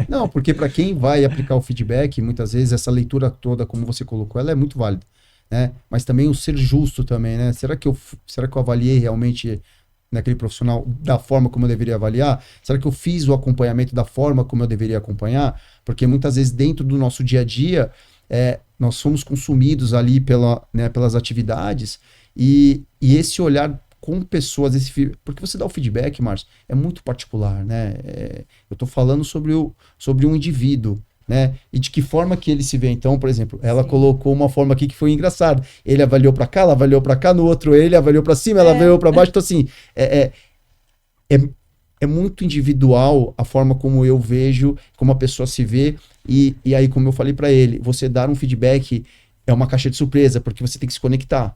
Não, porque para quem vai aplicar o feedback, muitas vezes essa leitura toda, como você colocou, ela é muito válida. né? Mas também o ser justo também, né? Será que eu avaliei realmente naquele profissional da forma como eu deveria avaliar? Será que eu fiz o acompanhamento da forma como eu deveria acompanhar? Porque muitas vezes dentro do nosso dia a dia, nós somos consumidos ali pelas atividades e esse olhar com pessoas, porque você dá o feedback, Márcio, é muito particular, né? Eu estou falando sobre um indivíduo, né? E de que forma que ele se vê. Então, por exemplo, ela colocou uma forma aqui que foi engraçada. Ele avaliou para cá, ela avaliou para cá, no outro ele avaliou para cima, ela avaliou para baixo. Então, assim, é muito individual a forma como eu vejo, como a pessoa se vê. E aí, como eu falei para ele, você dar um feedback é uma caixa de surpresa, porque você tem que se conectar.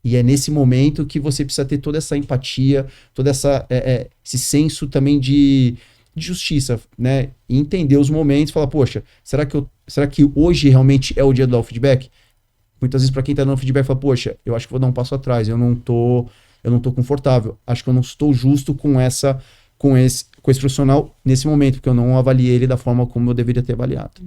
E é nesse momento que você precisa ter toda essa empatia, todo esse senso também de justiça, né? E entender os momentos, falar, poxa, será que hoje realmente é o dia do dar o feedback? Muitas vezes para quem tá dando feedback, fala, poxa, eu acho que vou dar um passo atrás, eu não tô confortável, acho que eu não estou justo com esse profissional nesse momento, porque eu não avaliei ele da forma como eu deveria ter avaliado.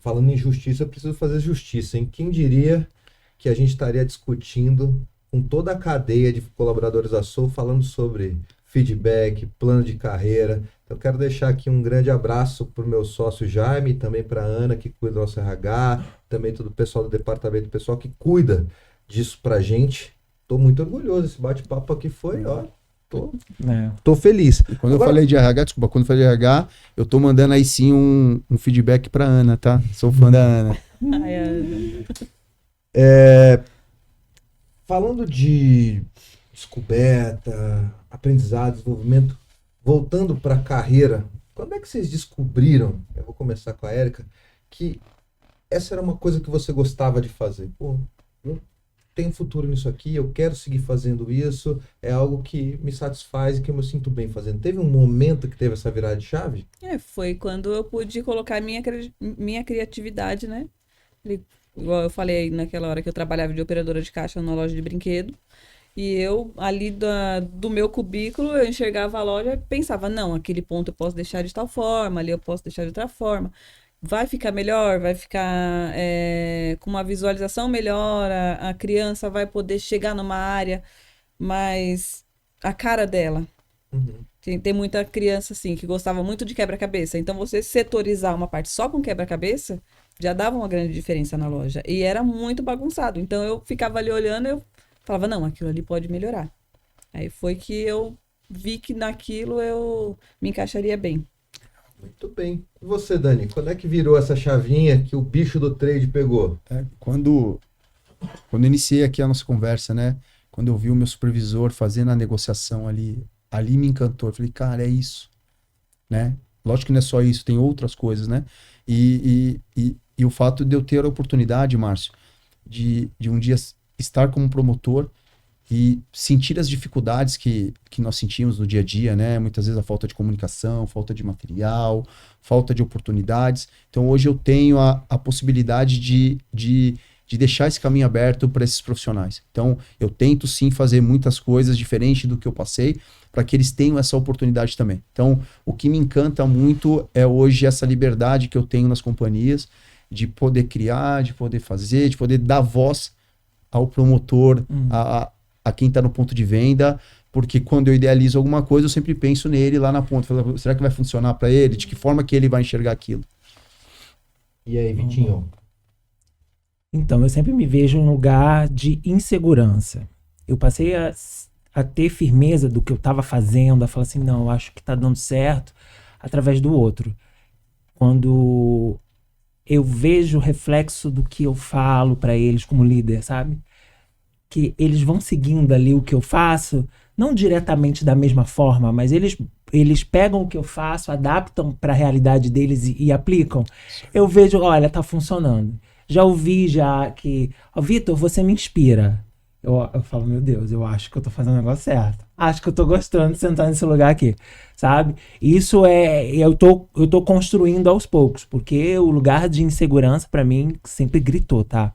Falando em justiça, eu preciso fazer justiça, hein? Quem diria que a gente estaria discutindo com toda a cadeia de colaboradores da Soul, falando sobre feedback, plano de carreira. Eu quero deixar aqui um grande abraço para o meu sócio Jaime, também para a Ana, que cuida do nosso RH, também todo o pessoal do departamento, o pessoal que cuida disso para a gente. Estou muito orgulhoso, esse bate-papo aqui foi, ó, tô feliz. E quando eu falei de RH, eu tô mandando aí sim um feedback para Ana, tá? Sou fã da Ana. Ai, Ana. Falando de descoberta, aprendizado, desenvolvimento, voltando para a carreira, quando é que vocês descobriram, eu vou começar com a Érica, que essa era uma coisa que você gostava de fazer? Pô, eu tenho futuro nisso aqui, eu quero seguir fazendo isso, é algo que me satisfaz e que eu me sinto bem fazendo. Teve um momento que teve essa virada de chave? Foi quando eu pude colocar minha criatividade, né? Igual eu falei naquela hora que eu trabalhava de operadora de caixa numa loja de brinquedo. E eu, ali do meu cubículo, eu enxergava a loja e pensava, não, aquele ponto eu posso deixar de tal forma, ali eu posso deixar de outra forma. Vai ficar melhor, vai ficar com uma visualização melhor, a criança vai poder chegar numa área mais a cara dela. Uhum. Tem muita criança, assim, que gostava muito de quebra-cabeça. Então, você setorizar uma parte só com quebra-cabeça já dava uma grande diferença na loja. E era muito bagunçado. Então, eu ficava ali olhando e eu falava, não, aquilo ali pode melhorar. Aí foi que eu vi que naquilo eu me encaixaria bem. Muito bem. E você, Dani, quando é que virou essa chavinha que o bicho do trade pegou? Quando eu iniciei aqui a nossa conversa, né? Quando eu vi o meu supervisor fazendo a negociação ali me encantou. Eu falei, cara, é isso, né? Lógico que não é só isso, tem outras coisas, né? E o fato de eu ter a oportunidade, Márcio, de um dia estar como promotor e sentir as dificuldades que nós sentimos no dia a dia, né? Muitas vezes a falta de comunicação, falta de material, falta de oportunidades. Então hoje eu tenho a possibilidade de deixar esse caminho aberto para esses profissionais. Então eu tento sim fazer muitas coisas diferentes do que eu passei, para que eles tenham essa oportunidade também. Então o que me encanta muito é hoje essa liberdade que eu tenho nas companhias, de poder criar, de poder fazer, de poder dar voz ao promotor, a quem está no ponto de venda, porque quando eu idealizo alguma coisa, eu sempre penso nele lá na ponta. Falo, será que vai funcionar para ele? De que forma que ele vai enxergar aquilo? E aí, Vitinho? Então, eu sempre me vejo em um lugar de insegurança. Eu passei a ter firmeza do que eu estava fazendo, a falar assim, não, eu acho que está dando certo, através do outro. Quando eu vejo o reflexo do que eu falo para eles como líder, sabe? Que eles vão seguindo ali o que eu faço, não diretamente da mesma forma, mas eles pegam o que eu faço, adaptam para a realidade deles e aplicam. Eu vejo, olha, tá funcionando. Já ouvi que, Vitor, você me inspira. Eu falo, meu Deus, eu acho que eu tô fazendo o negócio certo. Acho que eu tô gostando de sentar nesse lugar aqui, sabe? Isso eu tô construindo aos poucos, porque o lugar de insegurança para mim sempre gritou, tá?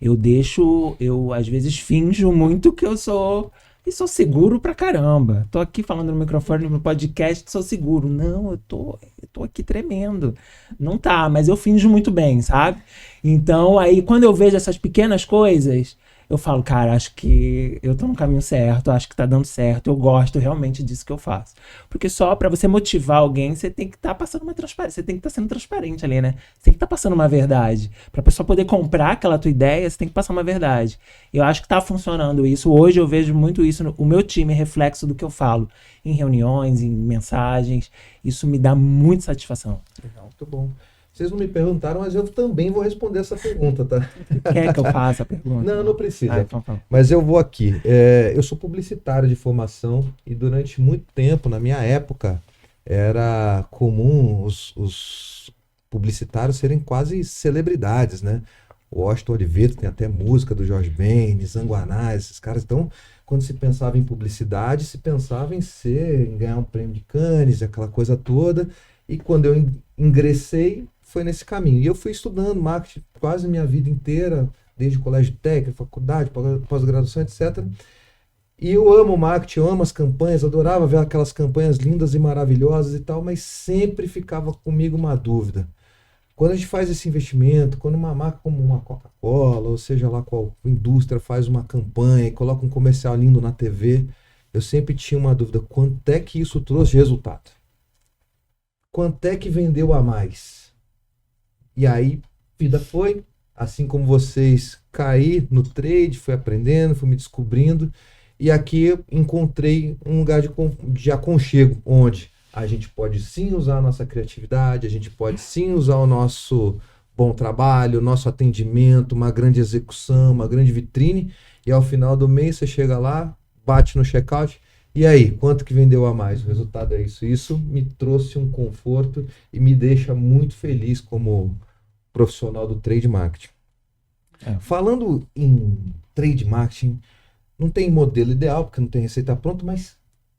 Eu às vezes finjo muito que eu sou E sou seguro pra caramba. Tô aqui falando no microfone, no podcast, sou seguro. Não, eu tô aqui tremendo. Não tá, mas eu finjo muito bem, sabe? Então, aí, quando eu vejo essas pequenas coisas, eu falo, cara, acho que eu tô no caminho certo, acho que tá dando certo, eu gosto realmente disso que eu faço. Porque só pra você motivar alguém, você tem que estar passando uma transparência, você tem que estar sendo transparente ali, né? Você tem que estar passando uma verdade. Pra pessoa poder comprar aquela tua ideia, você tem que passar uma verdade. Eu acho que tá funcionando isso. Hoje eu vejo muito isso, o meu time é reflexo do que eu falo em reuniões, em mensagens. Isso me dá muita satisfação. Legal, muito bom. Vocês não me perguntaram, mas eu também vou responder essa pergunta, tá? Quer que eu faça a pergunta? Não precisa. Então. Mas eu vou aqui. Eu sou publicitário de formação e durante muito tempo, na minha época, era comum os publicitários serem quase celebridades, né? O Washington Oliveto tem até música do Jorge Ben, Zanguanais, esses caras. Então, quando se pensava em publicidade, se pensava em ganhar um prêmio de Cannes, aquela coisa toda. E quando eu ingressei, foi nesse caminho. E eu fui estudando marketing quase minha vida inteira, desde colégio técnico, faculdade, pós-graduação, etc. E eu amo marketing, eu amo as campanhas, adorava ver aquelas campanhas lindas e maravilhosas e tal, mas sempre ficava comigo uma dúvida. Quando a gente faz esse investimento, quando uma marca como uma Coca-Cola, ou seja lá qual indústria faz uma campanha e coloca um comercial lindo na TV, eu sempre tinha uma dúvida, quanto é que isso trouxe resultado? Quanto é que vendeu a mais? E aí, vida foi, assim como vocês, caí no trade, fui aprendendo, fui me descobrindo, e aqui eu encontrei um lugar de aconchego, onde a gente pode sim usar a nossa criatividade, a gente pode sim usar o nosso bom trabalho, o nosso atendimento, uma grande execução, uma grande vitrine, e ao final do mês você chega lá, bate no checkout, e aí, quanto que vendeu a mais? O resultado é isso. Isso me trouxe um conforto e me deixa muito feliz como profissional do trade marketing. Falando em trade marketing, não tem modelo ideal, porque não tem receita pronta, mas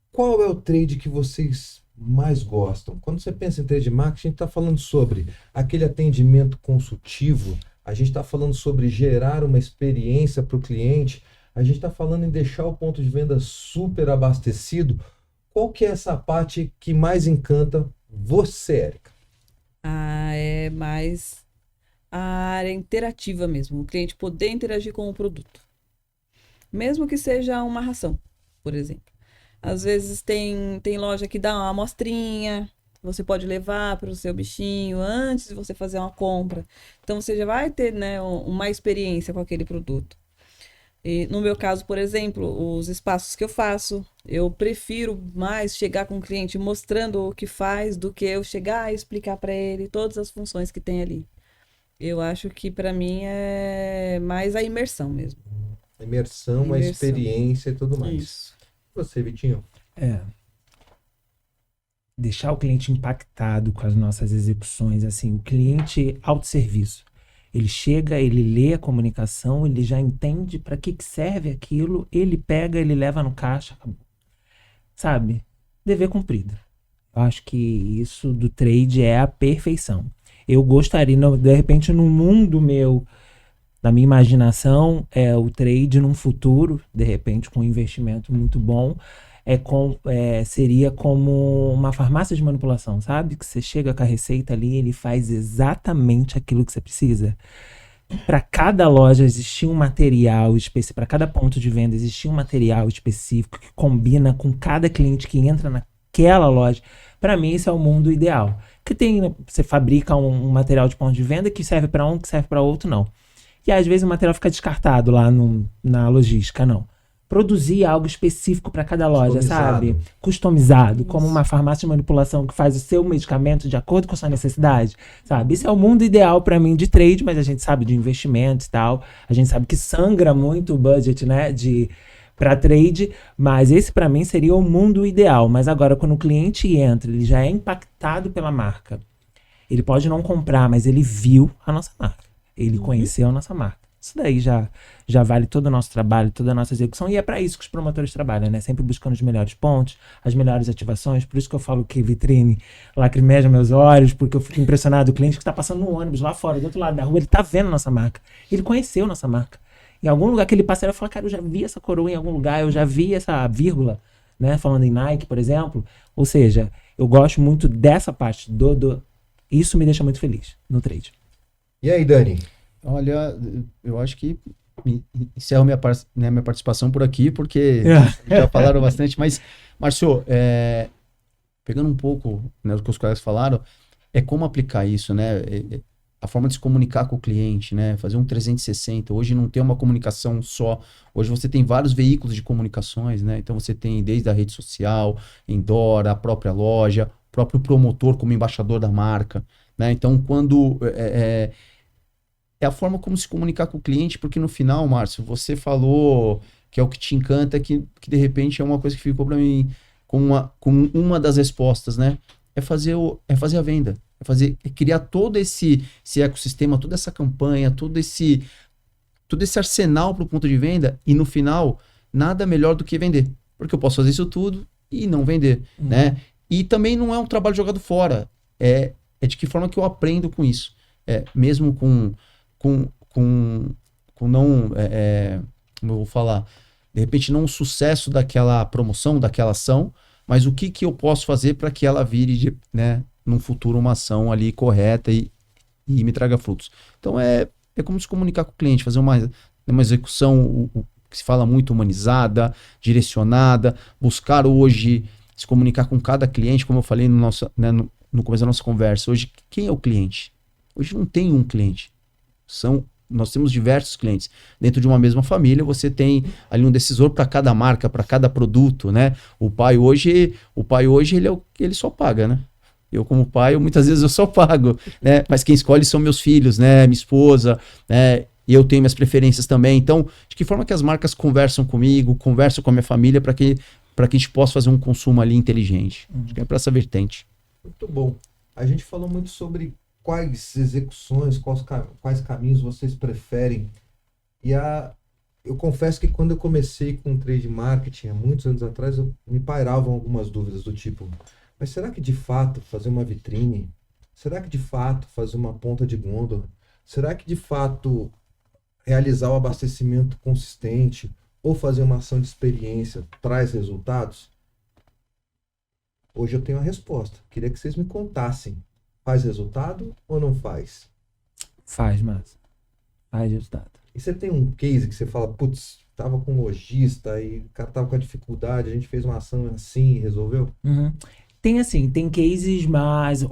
qual é o trade que vocês mais gostam? Quando você pensa em trade marketing, a gente está falando sobre aquele atendimento consultivo, a gente está falando sobre gerar uma experiência para o cliente, a gente está falando em deixar o ponto de venda super abastecido. Qual que é essa parte que mais encanta você, Érica? É mais a área interativa mesmo, o cliente poder interagir com o produto. Mesmo que seja uma ração, por exemplo. Às vezes tem loja que dá uma amostrinha, você pode levar para o seu bichinho antes de você fazer uma compra. Então você já vai ter, né, uma experiência com aquele produto. E no meu caso, por exemplo, os espaços que eu faço, eu prefiro mais chegar com o cliente mostrando o que faz do que eu chegar e explicar para ele todas as funções que tem ali. Eu acho que para mim é mais a imersão mesmo. Imersão, a experiência e tudo mais. Isso. E você, Vitinho? Deixar o cliente impactado com as nossas execuções, assim, o cliente autosserviço. Ele chega, ele lê a comunicação, ele já entende para que serve aquilo, ele pega, ele leva no caixa, acabou. Sabe? Dever cumprido. Eu acho que isso do trade é a perfeição. Eu gostaria, de repente, no mundo meu, na minha imaginação, o trade num futuro, de repente, com um investimento muito bom, seria como uma farmácia de manipulação, sabe? Que você chega com a receita ali, ele faz exatamente aquilo que você precisa. Para cada loja existia um material específico, para cada ponto de venda existia um material específico que combina com cada cliente que entra naquela loja. Para mim, esse é o mundo ideal. Que você fabrica um material de ponto de venda que serve para um, que serve para outro, não. E às vezes o material fica descartado lá na logística, não. Produzir algo específico para cada loja, sabe? Customizado, como uma farmácia de manipulação que faz o seu medicamento de acordo com a sua necessidade, sabe? Isso é o mundo ideal para mim de trade, mas a gente sabe de investimentos e tal. A gente sabe que sangra muito o budget, né, para trade, mas esse para mim seria o mundo ideal. Mas agora, quando o cliente entra, ele já é impactado pela marca. Ele pode não comprar, mas ele viu a nossa marca. Ele conheceu a nossa marca. Isso daí já vale todo o nosso trabalho, toda a nossa execução, e é para isso que os promotores trabalham, né? Sempre buscando os melhores pontos, as melhores ativações. Por isso que eu falo que vitrine lacrimeja meus olhos, porque eu fico impressionado. O cliente que está passando no ônibus lá fora, do outro lado da rua, ele está vendo nossa marca. Ele conheceu nossa marca. Em algum lugar que ele passa, ele fala, cara, eu já vi essa coroa em algum lugar, eu já vi essa vírgula, né? Falando em Nike, por exemplo. Ou seja, eu gosto muito dessa parte Isso me deixa muito feliz no trade. E aí, Dani? Olha, eu acho que encerro minha participação por aqui, porque já falaram bastante, mas, Márcio, pegando um pouco, né, do que os colegas falaram, é como aplicar isso, né? A forma de se comunicar com o cliente, né? Fazer um 360. Hoje não tem uma comunicação só. Hoje você tem vários veículos de comunicações, né? Então você tem desde a rede social, Endora, a própria loja, o próprio promotor como embaixador da marca, né? Então, quando é a forma como se comunicar com o cliente, porque no final, Márcio, você falou que é o que te encanta, que de repente é uma coisa que ficou para mim com uma das respostas, né? É fazer a venda. É criar todo esse ecossistema, toda essa campanha, todo esse arsenal para o ponto de venda, e no final, nada melhor do que vender. Porque eu posso fazer isso tudo e não vender, né? E também não é um trabalho jogado fora. É de que forma que eu aprendo com isso. Mesmo com não... como eu vou falar? De repente, não o sucesso daquela promoção, daquela ação, mas o que eu posso fazer para que ela vire, né, num futuro uma ação ali correta e me traga frutos. Então, é como se comunicar com o cliente, fazer uma execução que se fala muito humanizada, direcionada, buscar hoje se comunicar com cada cliente, como eu falei no começo da nossa conversa. Hoje, quem é o cliente? Hoje não tem um cliente. Nós temos diversos clientes. Dentro de uma mesma família, você tem ali um decisor para cada marca, para cada produto, né? O pai hoje ele só paga, né? Eu, como pai, muitas vezes eu só pago, né? Mas quem escolhe são meus filhos, né? Minha esposa, né? E eu tenho minhas preferências também. Então, de que forma que as marcas conversam comigo, conversam com a minha família para que a gente possa fazer um consumo ali inteligente? Acho que é para essa vertente. Muito bom. A gente falou muito sobre quais execuções, quais caminhos vocês preferem. E eu confesso que quando eu comecei com trade marketing, há muitos anos atrás, me pairavam algumas dúvidas do tipo, mas será que de fato fazer uma vitrine? Será que de fato fazer uma ponta de gôndola? Será que de fato realizar o abastecimento consistente ou fazer uma ação de experiência traz resultados? Hoje eu tenho a resposta. Queria que vocês me contassem. Faz resultado ou não faz? Faz, mas faz resultado. E você tem um case que você fala, putz, tava com um lojista e o cara tava com a dificuldade, a gente fez uma ação assim e resolveu? Tem cases, mas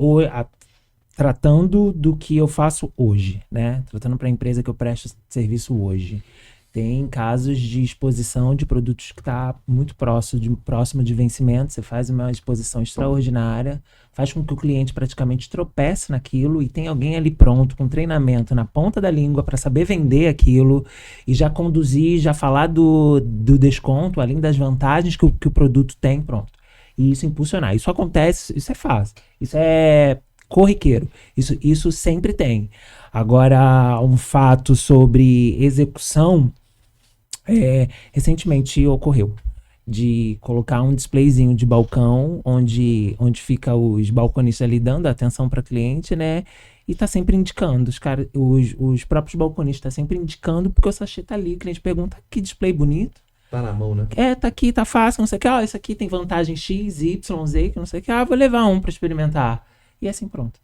tratando do que eu faço hoje, né? Tratando para a empresa que eu presto serviço hoje. Tem casos de exposição de produtos que está muito próximo de vencimento. Você faz uma exposição extraordinária, faz com que o cliente praticamente tropece naquilo e tem alguém ali pronto, com treinamento na ponta da língua para saber vender aquilo e já conduzir, já falar do desconto, além das vantagens que o produto tem, pronto. E isso impulsionar. Isso acontece, isso é fácil. Isso é corriqueiro. Isso sempre tem. Agora, um fato sobre execução... recentemente ocorreu de colocar um displayzinho de balcão onde fica os balconistas ali dando atenção para cliente, né? E tá sempre indicando, os próprios balconistas tá sempre indicando porque o sachê tá ali, o cliente pergunta, que display bonito. Tá na mão, né? Tá aqui, tá fácil, não sei o que, isso aqui tem vantagem X, Y, Z, que não sei o que, vou levar um para experimentar. E assim, pronto.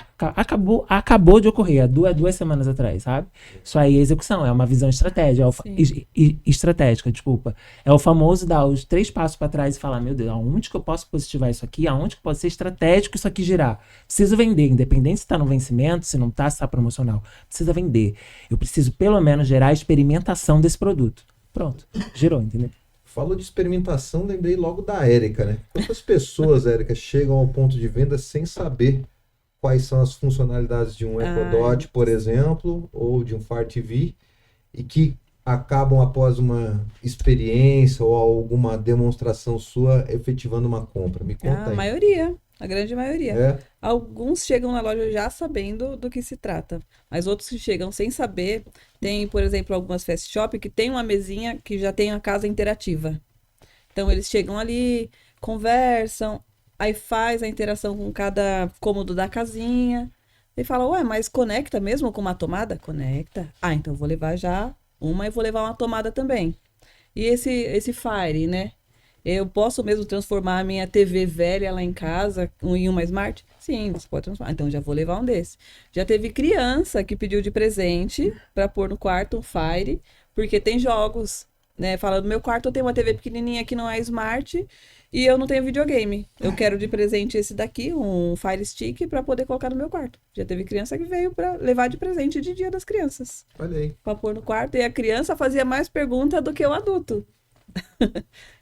Acabou de ocorrer, há duas semanas atrás, sabe? Isso aí é execução, é uma visão estratégica, desculpa. É o famoso dar os 3 passos para trás e falar, meu Deus, aonde que eu posso positivar isso aqui? Aonde que pode ser estratégico isso aqui girar? Preciso vender, independente se está no vencimento, se não está, se está promocional. Precisa vender. Eu preciso, pelo menos, gerar a experimentação desse produto. Pronto, gerou, entendeu? Falou de experimentação, lembrei logo da Érica, né? Quantas pessoas, Érica, chegam ao ponto de venda sem saber quais são as funcionalidades de um EcoDot, por exemplo, ou de um Fire TV, e que acabam após uma experiência ou alguma demonstração sua efetivando uma compra? Me conta aí. A grande maioria. Alguns chegam na loja já sabendo do que se trata, mas outros que chegam sem saber. Tem, por exemplo, algumas fast shop que tem uma mesinha que já tem a casa interativa. Então eles chegam ali, conversam, aí faz a interação com cada cômodo da casinha. E fala, mas conecta mesmo com uma tomada? Conecta. Então vou levar já uma eu vou levar uma tomada também. E esse Fire, né? Eu posso mesmo transformar a minha TV velha lá em casa em uma Smart? Sim, você pode transformar. Então, já vou levar um desse. Já teve criança que pediu de presente para pôr no quarto um Fire, porque tem jogos, né? Fala, no meu quarto eu tenho uma TV pequenininha que não é Smart e eu não tenho videogame. Eu quero de presente esse daqui, um Fire Stick, para poder colocar no meu quarto. Já teve criança que veio para levar de presente de Dia das Crianças. Olha aí. Para pôr no quarto. E a criança fazia mais pergunta do que o adulto.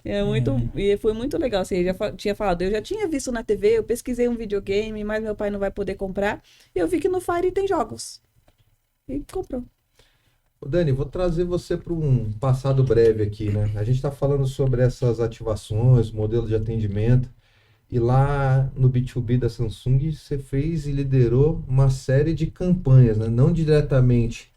E foi muito legal, assim, tinha falado, eu já tinha visto na TV, eu pesquisei um videogame, mas meu pai não vai poder comprar, e eu vi que no Fire tem jogos, e comprou. Ô Dani, vou trazer você para um passado breve aqui, né? A gente está falando sobre essas ativações, modelo de atendimento, e lá no B2B da Samsung você fez e liderou uma série de campanhas, né? Não diretamente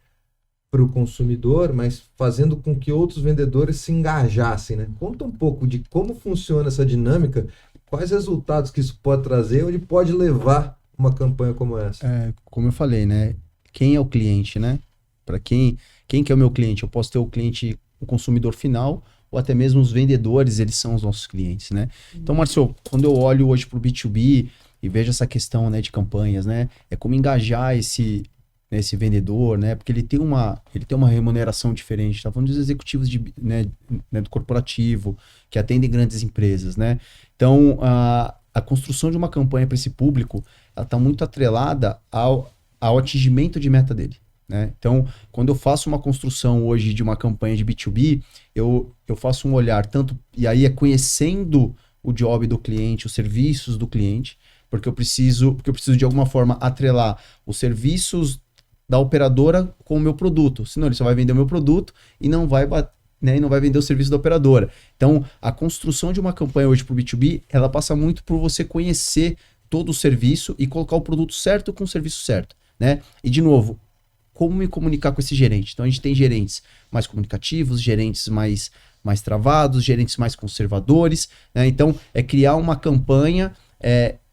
para o consumidor, mas fazendo com que outros vendedores se engajassem, né? Conta um pouco de como funciona essa dinâmica, quais resultados que isso pode trazer, onde pode levar uma campanha como essa. Como eu falei, né? Quem é o cliente, né? Para quem que é o meu cliente? Eu posso ter o cliente, o consumidor final, ou até mesmo os vendedores, eles são os nossos clientes, né? Então, Márcio, quando eu olho hoje para o B2B e vejo essa questão, né, de campanhas, né? É como engajar esse vendedor, né? Porque ele tem uma remuneração diferente. Tá falando dos executivos do corporativo, que atendem grandes empresas, né? Então, a construção de uma campanha para esse público, ela está muito atrelada ao atingimento de meta dele, né? Então, quando eu faço uma construção hoje de uma campanha de B2B, eu faço um olhar tanto, e aí é conhecendo o job do cliente, os serviços do cliente, porque eu preciso de alguma forma atrelar os serviços da operadora com o meu produto, senão ele só vai vender o meu produto e não vai vender o serviço da operadora. Então, a construção de uma campanha hoje para o B2B, ela passa muito por você conhecer todo o serviço e colocar o produto certo com o serviço certo, né? E, de novo, como me comunicar com esse gerente? Então, a gente tem gerentes mais comunicativos, gerentes mais travados, gerentes mais conservadores, né? Então, é criar uma campanha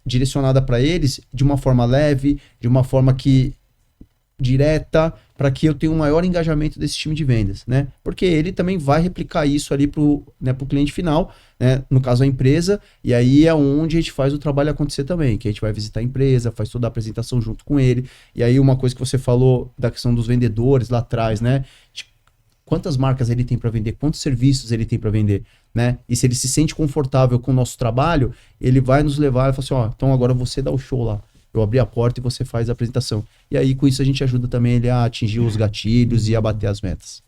direcionada para eles de uma forma leve, de uma forma direta, para que eu tenha um maior engajamento desse time de vendas, né? Porque ele também vai replicar isso ali pro cliente final, né? No caso a empresa, e aí é onde a gente faz o trabalho acontecer também, que a gente vai visitar a empresa, faz toda a apresentação junto com ele, e aí uma coisa que você falou da questão dos vendedores lá atrás, né? Quantas marcas ele tem para vender, quantos serviços ele tem para vender, né? E se ele se sente confortável com o nosso trabalho, ele vai nos levar e fala assim, então agora você dá o show lá. Eu abri a porta e você faz a apresentação. E aí, com isso, a gente ajuda também ele a atingir os gatilhos e a bater as metas.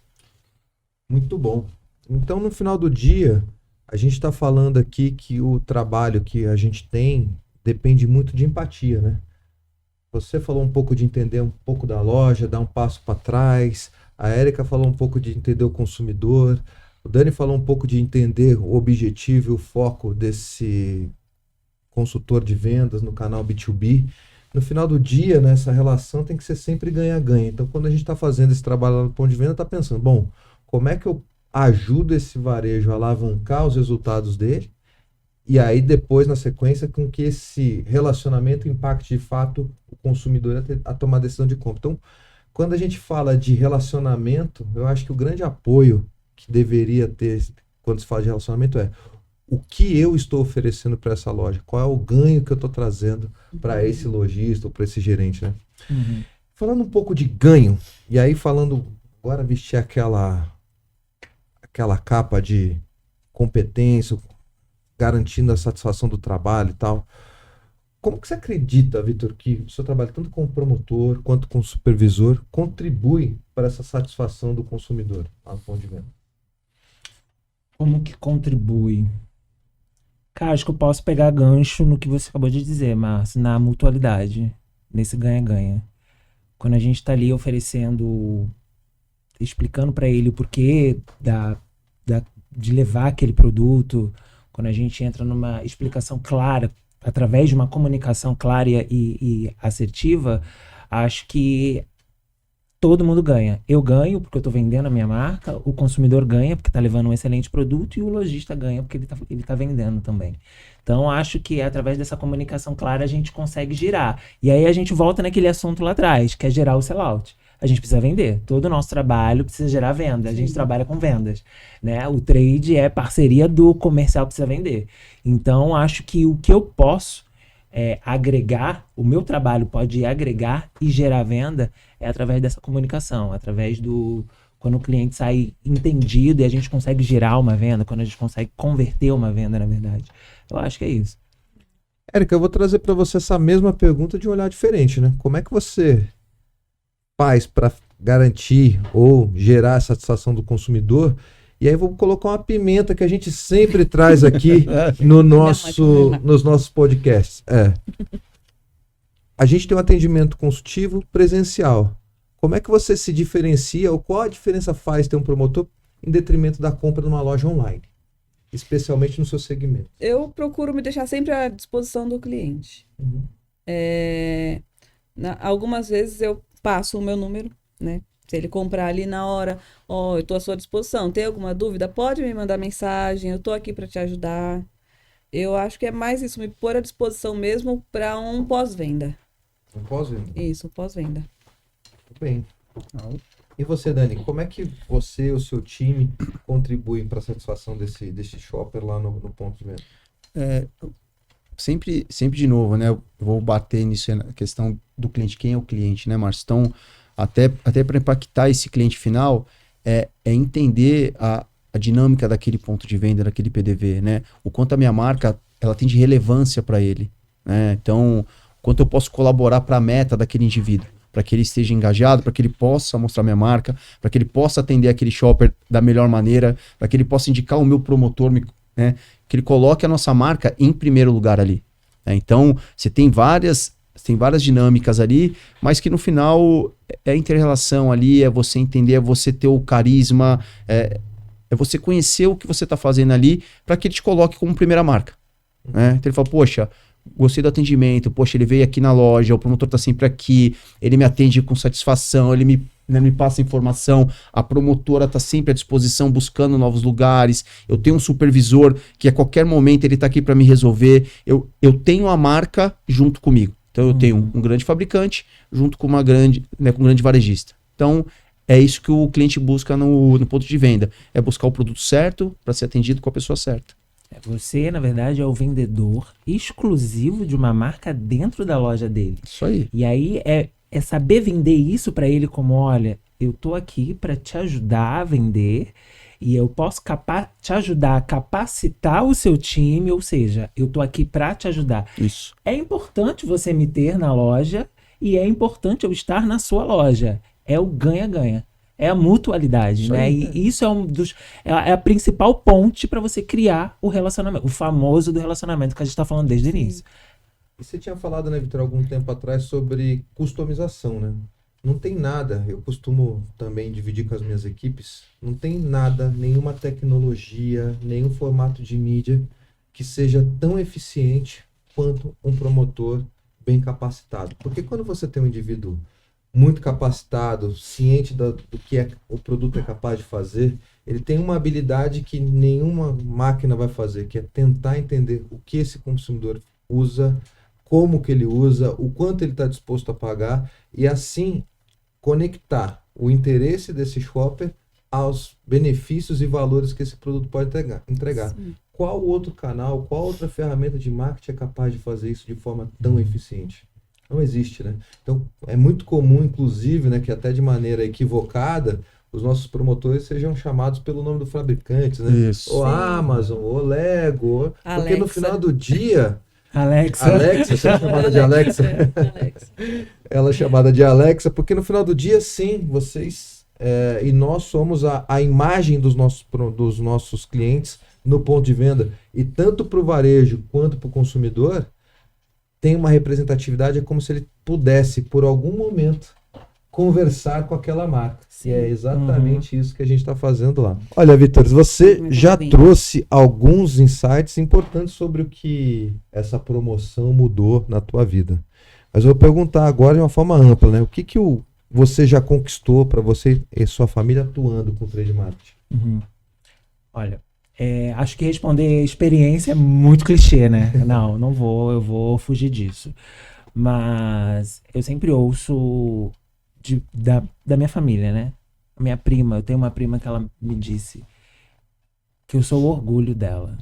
Muito bom. Então, no final do dia, a gente está falando aqui que o trabalho que a gente tem depende muito de empatia, né? Você falou um pouco de entender um pouco da loja, dar um passo para trás. A Érica falou um pouco de entender o consumidor. O Dani falou um pouco de entender o objetivo e o foco desse consultor de vendas no canal B2B. No final do dia, né, essa relação tem que ser sempre ganha-ganha. Então, quando a gente está fazendo esse trabalho lá no ponto de venda, está pensando, bom, como é que eu ajudo esse varejo a alavancar os resultados dele? E aí, depois, na sequência, com que esse relacionamento impacte de fato o consumidor a tomar a decisão de compra. Então, quando a gente fala de relacionamento, eu acho que o grande apoio que deveria ter quando se fala de relacionamento é o que eu estou oferecendo para essa loja, qual é o ganho que eu estou trazendo para esse lojista ou para esse gerente, né? Uhum. Falando um pouco de ganho, e aí falando, agora vestir aquela capa de competência, garantindo a satisfação do trabalho e tal. Como que você acredita, Vitor, que o seu trabalho, tanto como promotor quanto como supervisor, contribui para essa satisfação do consumidor lá no ponto de venda? Como que contribui? Cara, acho que eu posso pegar gancho no que você acabou de dizer, Márcio, na mutualidade, nesse ganha-ganha. Quando a gente tá ali oferecendo, explicando para ele o porquê de levar aquele produto, quando a gente entra numa explicação clara, através de uma comunicação clara e assertiva, acho que todo mundo ganha. Eu ganho porque eu estou vendendo a minha marca, o consumidor ganha porque está levando um excelente produto e o lojista ganha porque ele tá vendendo também. Então, acho que através dessa comunicação clara a gente consegue girar. E aí a gente volta naquele assunto lá atrás, que é gerar o sellout. a gente precisa vender. Todo o nosso trabalho precisa gerar venda. A gente trabalha com vendas, né? O trade é parceria do comercial precisa vender. Então, acho que o que eu posso agregar, o meu trabalho pode agregar e gerar venda através dessa comunicação, através do... Quando o cliente sai entendido e a gente consegue gerar uma venda, quando a gente consegue converter uma venda, na verdade. Eu acho que é isso. Érica, eu vou trazer para você essa mesma pergunta de um olhar diferente, né? Como é que você faz para garantir ou gerar a satisfação do consumidor? E aí vou colocar uma pimenta que a gente sempre traz aqui nos nossos podcasts. A gente tem um atendimento consultivo presencial. Como é que você se diferencia ou qual a diferença faz ter um promotor em detrimento da compra numa loja online? Especialmente no seu segmento. Eu procuro me deixar sempre à disposição do cliente. Uhum. Algumas vezes eu passo o meu número, né? Se ele comprar ali na hora, eu estou à sua disposição. Tem alguma dúvida? Pode me mandar mensagem, eu estou aqui para te ajudar. Eu acho que é mais isso, me pôr à disposição mesmo para um pós-venda. Um pós-venda? Isso, um pós-venda. Muito bem. E você, Dani, como é que você e o seu time contribuem para a satisfação desse shopper lá no ponto de venda? Sempre de novo, né? Eu vou bater nisso na questão do cliente. Quem é o cliente, né, Márcio? Então, até para impactar esse cliente final, é entender a dinâmica daquele ponto de venda, daquele PDV, né? O quanto a minha marca ela tem de relevância para ele, né? Então, quanto eu posso colaborar para a meta daquele indivíduo, para que ele esteja engajado, para que ele possa mostrar minha marca, para que ele possa atender aquele shopper da melhor maneira, para que ele possa indicar o meu promotor, né? Que ele coloque a nossa marca em primeiro lugar ali. Né? Então, você tem várias dinâmicas ali, mas que no final é inter-relação ali, é você entender, é você ter o carisma, é você conhecer o que você está fazendo ali para que ele te coloque como primeira marca. Né? Então ele fala, poxa, gostei do atendimento, poxa, ele veio aqui na loja, o promotor está sempre aqui, ele me atende com satisfação, ele me passa informação, a promotora está sempre à disposição buscando novos lugares, eu tenho um supervisor que a qualquer momento ele está aqui para me resolver, eu tenho a marca junto comigo. Então eu tenho um grande fabricante junto com um grande varejista. Então é isso que o cliente busca no ponto de venda, é buscar o produto certo para ser atendido com a pessoa certa. Você, na verdade, é o vendedor exclusivo de uma marca dentro da loja dele. Isso aí. E aí é saber vender isso para ele como, olha, eu tô aqui para te ajudar a vender e eu posso te ajudar a capacitar o seu time, ou seja, eu tô aqui para te ajudar. Isso. É importante você me ter na loja e é importante eu estar na sua loja. É o ganha-ganha. É a mutualidade, isso né? Aí, e isso é a principal ponte para você criar o relacionamento, o famoso do relacionamento que a gente está falando desde o início. E você tinha falado, né, Vitor, algum tempo atrás sobre customização, né? Não tem nada, eu costumo também dividir com as minhas equipes, não tem nada, nenhuma tecnologia, nenhum formato de mídia que seja tão eficiente quanto um promotor bem capacitado. Porque quando você tem um indivíduo muito capacitado, ciente do que o produto é capaz de fazer, ele tem uma habilidade que nenhuma máquina vai fazer, que é tentar entender o que esse consumidor usa, como que ele usa, o quanto ele está disposto a pagar e assim conectar o interesse desse shopper aos benefícios e valores que esse produto pode entregar. Sim. Qual outro canal, qual outra ferramenta de marketing é capaz de fazer isso de forma tão eficiente? Não existe, né? Então, é muito comum, inclusive, né, que até de maneira equivocada, os nossos promotores sejam chamados pelo nome do fabricante, né? Isso. Ou Amazon, ou Lego, porque no final do dia... Alexa, você é chamada de Alexa? Alexa. Ela é chamada de Alexa, porque no final do dia, sim, vocês e nós somos a imagem dos nossos clientes no ponto de venda. E tanto para o varejo quanto para o consumidor, tem uma representatividade, é como se ele pudesse, por algum momento, conversar com aquela marca. Sim. E é exatamente isso que a gente está fazendo lá. Olha, Vitor, você Muito já bem. trouxe alguns insights importantes sobre o que essa promoção mudou na tua vida. Mas eu vou perguntar agora de uma forma ampla, né? O que você já conquistou para você e sua família atuando com o trade marketing? Uhum. Olha, acho que responder experiência é muito clichê, né? Não vou, eu vou fugir disso. Mas eu sempre ouço da minha família, né? A minha prima, eu tenho uma prima que ela me disse que eu sou o orgulho dela.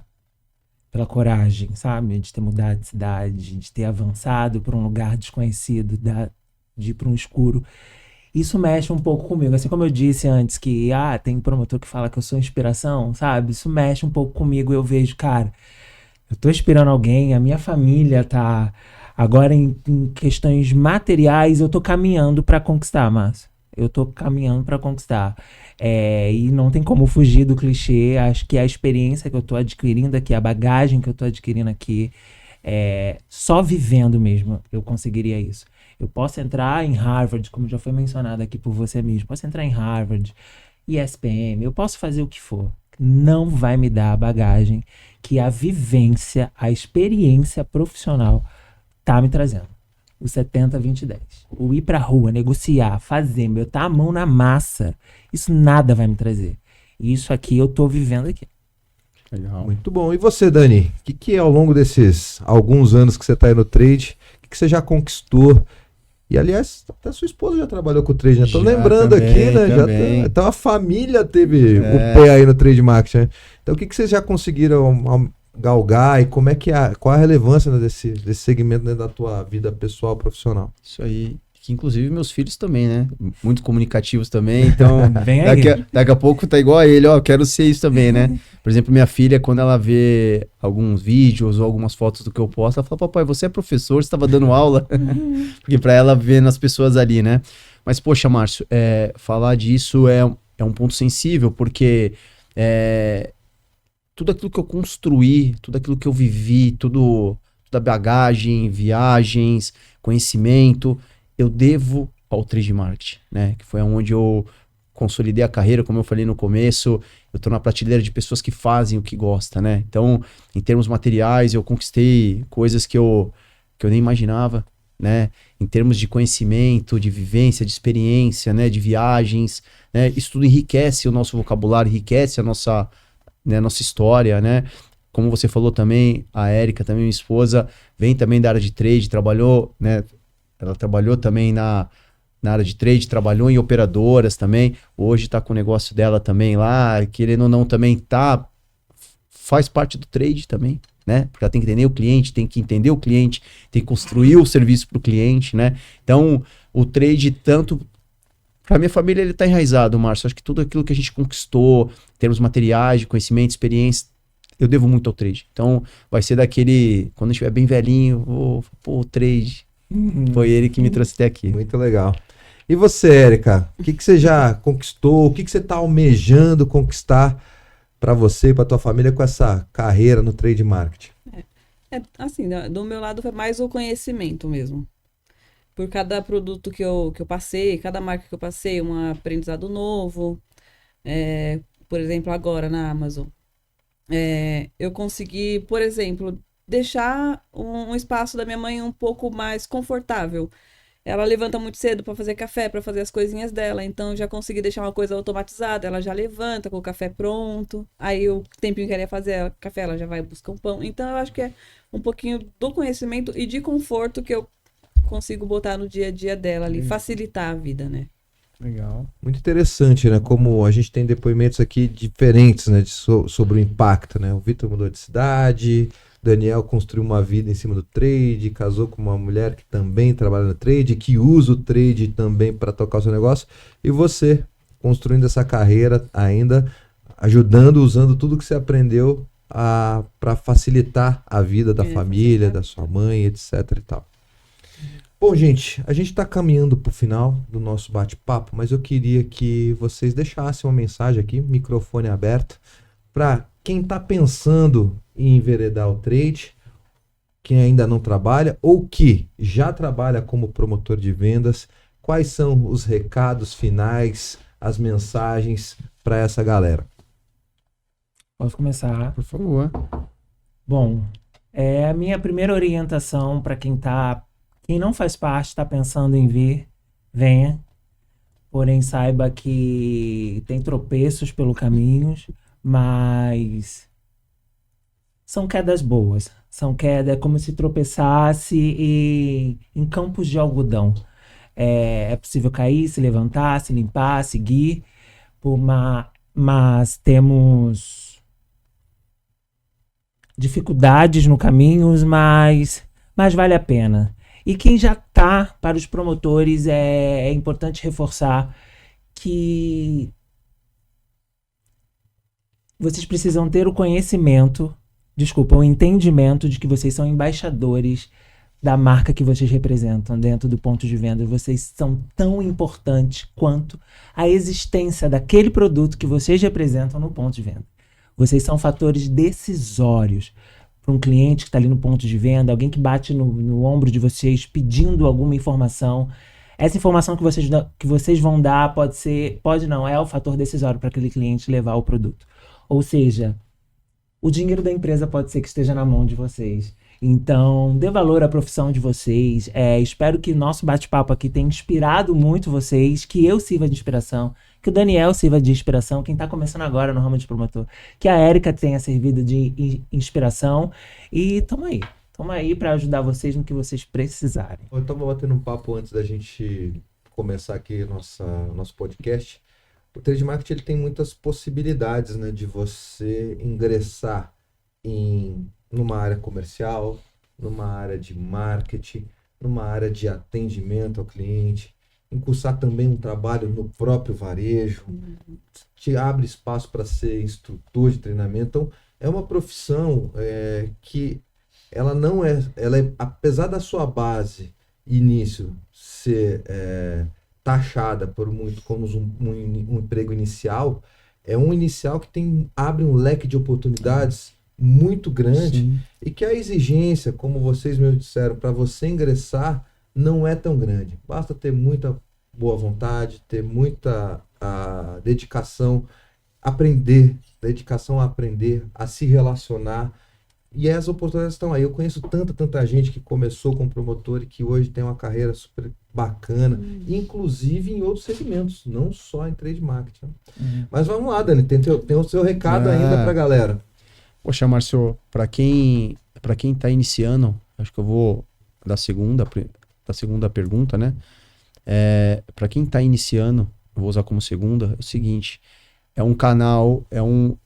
Pela coragem, sabe? De ter mudado de cidade, de ter avançado para um lugar desconhecido, de ir para um escuro. Isso mexe um pouco comigo. Assim como eu disse antes que, tem promotor que fala que eu sou inspiração, sabe? Isso mexe um pouco comigo. Eu vejo, cara, eu tô inspirando alguém, a minha família tá... Agora, em questões materiais, eu tô caminhando para conquistar, Márcio. Eu tô caminhando para conquistar. E não tem como fugir do clichê. Acho que a experiência que eu tô adquirindo aqui, a bagagem que eu tô adquirindo aqui, só vivendo mesmo eu conseguiria isso. Eu posso entrar em Harvard, como já foi mencionado aqui por você mesmo. Posso entrar em Harvard, ESPM, eu posso fazer o que for. Não vai me dar a bagagem que a vivência, a experiência profissional tá me trazendo. O 70-20-10. O ir pra rua, negociar, fazer, botar a mão na massa. Isso nada vai me trazer. Isso aqui eu tô vivendo aqui. Legal. Muito bom. E você, Dani? O que ao longo desses alguns anos que você está aí no trade, o que você já conquistou? E, aliás, até sua esposa já trabalhou com o trade, né? Tô Já, lembrando também, aqui, né? também. Então a família teve o pé aí no trade marketing, né? Então o que vocês já conseguiram galgar e como é que qual a relevância, né, desse segmento dentro da tua vida pessoal, profissional? Isso aí. Que inclusive meus filhos também, né? Muito comunicativos também, então Vem aí. daqui a pouco tá igual a ele, ó, quero ser isso também, né? Por exemplo, minha filha, quando ela vê alguns vídeos ou algumas fotos do que eu posto, ela fala, papai, você é professor, você estava dando aula? Porque pra ela ver nas pessoas ali, né? Mas, poxa, Márcio, falar disso é um ponto sensível, porque tudo aquilo que eu construí, tudo aquilo que eu vivi, toda a bagagem, viagens, conhecimento, eu devo ao trade marketing, né? Que foi onde eu consolidei a carreira, como eu falei no começo, eu tô na prateleira de pessoas que fazem o que gostam, né? Então, em termos materiais, eu conquistei coisas que eu nem imaginava, né? Em termos de conhecimento, de vivência, de experiência, né? De viagens, né? Isso tudo enriquece o nosso vocabulário, enriquece a nossa história, né? Como você falou também, a Érica, também minha esposa, vem também da área de trade, trabalhou, né? Ela trabalhou também na área de trade, trabalhou em operadoras também, hoje está com o negócio dela também lá, querendo ou não também faz parte do trade também, né? Porque ela tem que entender o cliente, tem que construir o serviço para o cliente, né? Então, o trade tanto... Para minha família ele está enraizado, Márcio, acho que tudo aquilo que a gente conquistou, em termos materiais, de conhecimento, experiência, eu devo muito ao trade. Então, vai ser daquele, quando eu estiver bem velhinho, o trade... Foi ele que me trouxe até aqui. Muito legal. E você, Érica? O que você já conquistou? O que você está almejando conquistar para você e para tua família com essa carreira no trade marketing? Assim, do meu lado foi mais o conhecimento mesmo. Por cada produto que eu passei, cada marca que eu passei, um aprendizado novo. Por exemplo, agora na Amazon. Eu consegui, por exemplo, deixar um espaço da minha mãe um pouco mais confortável. Ela levanta muito cedo para fazer café, para fazer as coisinhas dela. Então, eu já consegui deixar uma coisa automatizada. Ela já levanta com o café pronto. Aí, o tempinho que ela ia fazer café, ela já vai buscar um pão. Então, eu acho que é um pouquinho do conhecimento e de conforto que eu consigo botar no dia a dia dela ali. Facilitar a vida, né? Legal. Muito interessante, né? Como a gente tem depoimentos aqui diferentes, né? Sobre o impacto, né? O Vitor mudou de cidade... Daniel construiu uma vida em cima do trade, casou com uma mulher que também trabalha no trade, que usa o trade também para tocar o seu negócio. E você, construindo essa carreira ainda, ajudando, usando tudo que você aprendeu para facilitar a vida da família, da sua mãe, etc e tal. Bom, gente, a gente está caminhando para o final do nosso bate-papo, mas eu queria que vocês deixassem uma mensagem aqui, microfone aberto, para quem está pensando em enveredar o trade, quem ainda não trabalha ou que já trabalha como promotor de vendas, quais são os recados finais, as mensagens para essa galera? Posso começar? Por favor. Bom, a minha primeira orientação para quem não faz parte, está pensando em vir, venha. Porém, saiba que tem tropeços pelo caminho, mas são quedas boas. São quedas como se tropeçasse em campos de algodão. É possível cair, se levantar, se limpar, seguir, mas temos dificuldades no caminho, mas vale a pena. E quem já está, para os promotores, é importante reforçar que vocês precisam ter o entendimento de que vocês são embaixadores da marca que vocês representam dentro do ponto de venda. Vocês são tão importantes quanto a existência daquele produto que vocês representam no ponto de venda. Vocês são fatores decisórios para um cliente que está ali no ponto de venda, alguém que bate no ombro de vocês pedindo alguma informação. Essa informação que vocês vão dar pode não, é o fator decisório para aquele cliente levar o produto. Ou seja, o dinheiro da empresa pode ser que esteja na mão de vocês. Então, dê valor à profissão de vocês. Espero que o nosso bate-papo aqui tenha inspirado muito vocês, que eu sirva de inspiração, que o Daniel sirva de inspiração, quem está começando agora no ramo de promotor, que a Érica tenha servido de inspiração. E tamo aí para ajudar vocês no que vocês precisarem. Eu estava batendo um papo antes da gente começar aqui nosso podcast. O Trade Marketing ele tem muitas possibilidades, né, de você ingressar numa área comercial, numa área de marketing, numa área de atendimento ao cliente, incursar também um trabalho no próprio varejo, te abre espaço para ser instrutor de treinamento. Então, é uma profissão que ela não é, apesar da sua base início ser taxada por muito como um emprego inicial, é um inicial que abre um leque de oportunidades muito grande. Sim. E que a exigência, como vocês me disseram, para você ingressar não é tão grande. Basta ter muita boa vontade, ter muita dedicação a aprender, a se relacionar. E as oportunidades estão aí. Eu conheço tanta gente que começou como promotor e que hoje tem uma carreira super bacana, inclusive em outros segmentos, não só em trade marketing. Mas vamos lá, Dani, tem o seu recado ainda para a galera. Poxa, Márcio, para quem está iniciando, acho que eu vou da segunda pergunta, né? Para quem está iniciando, eu vou usar como segunda, é o seguinte, é um canal, é um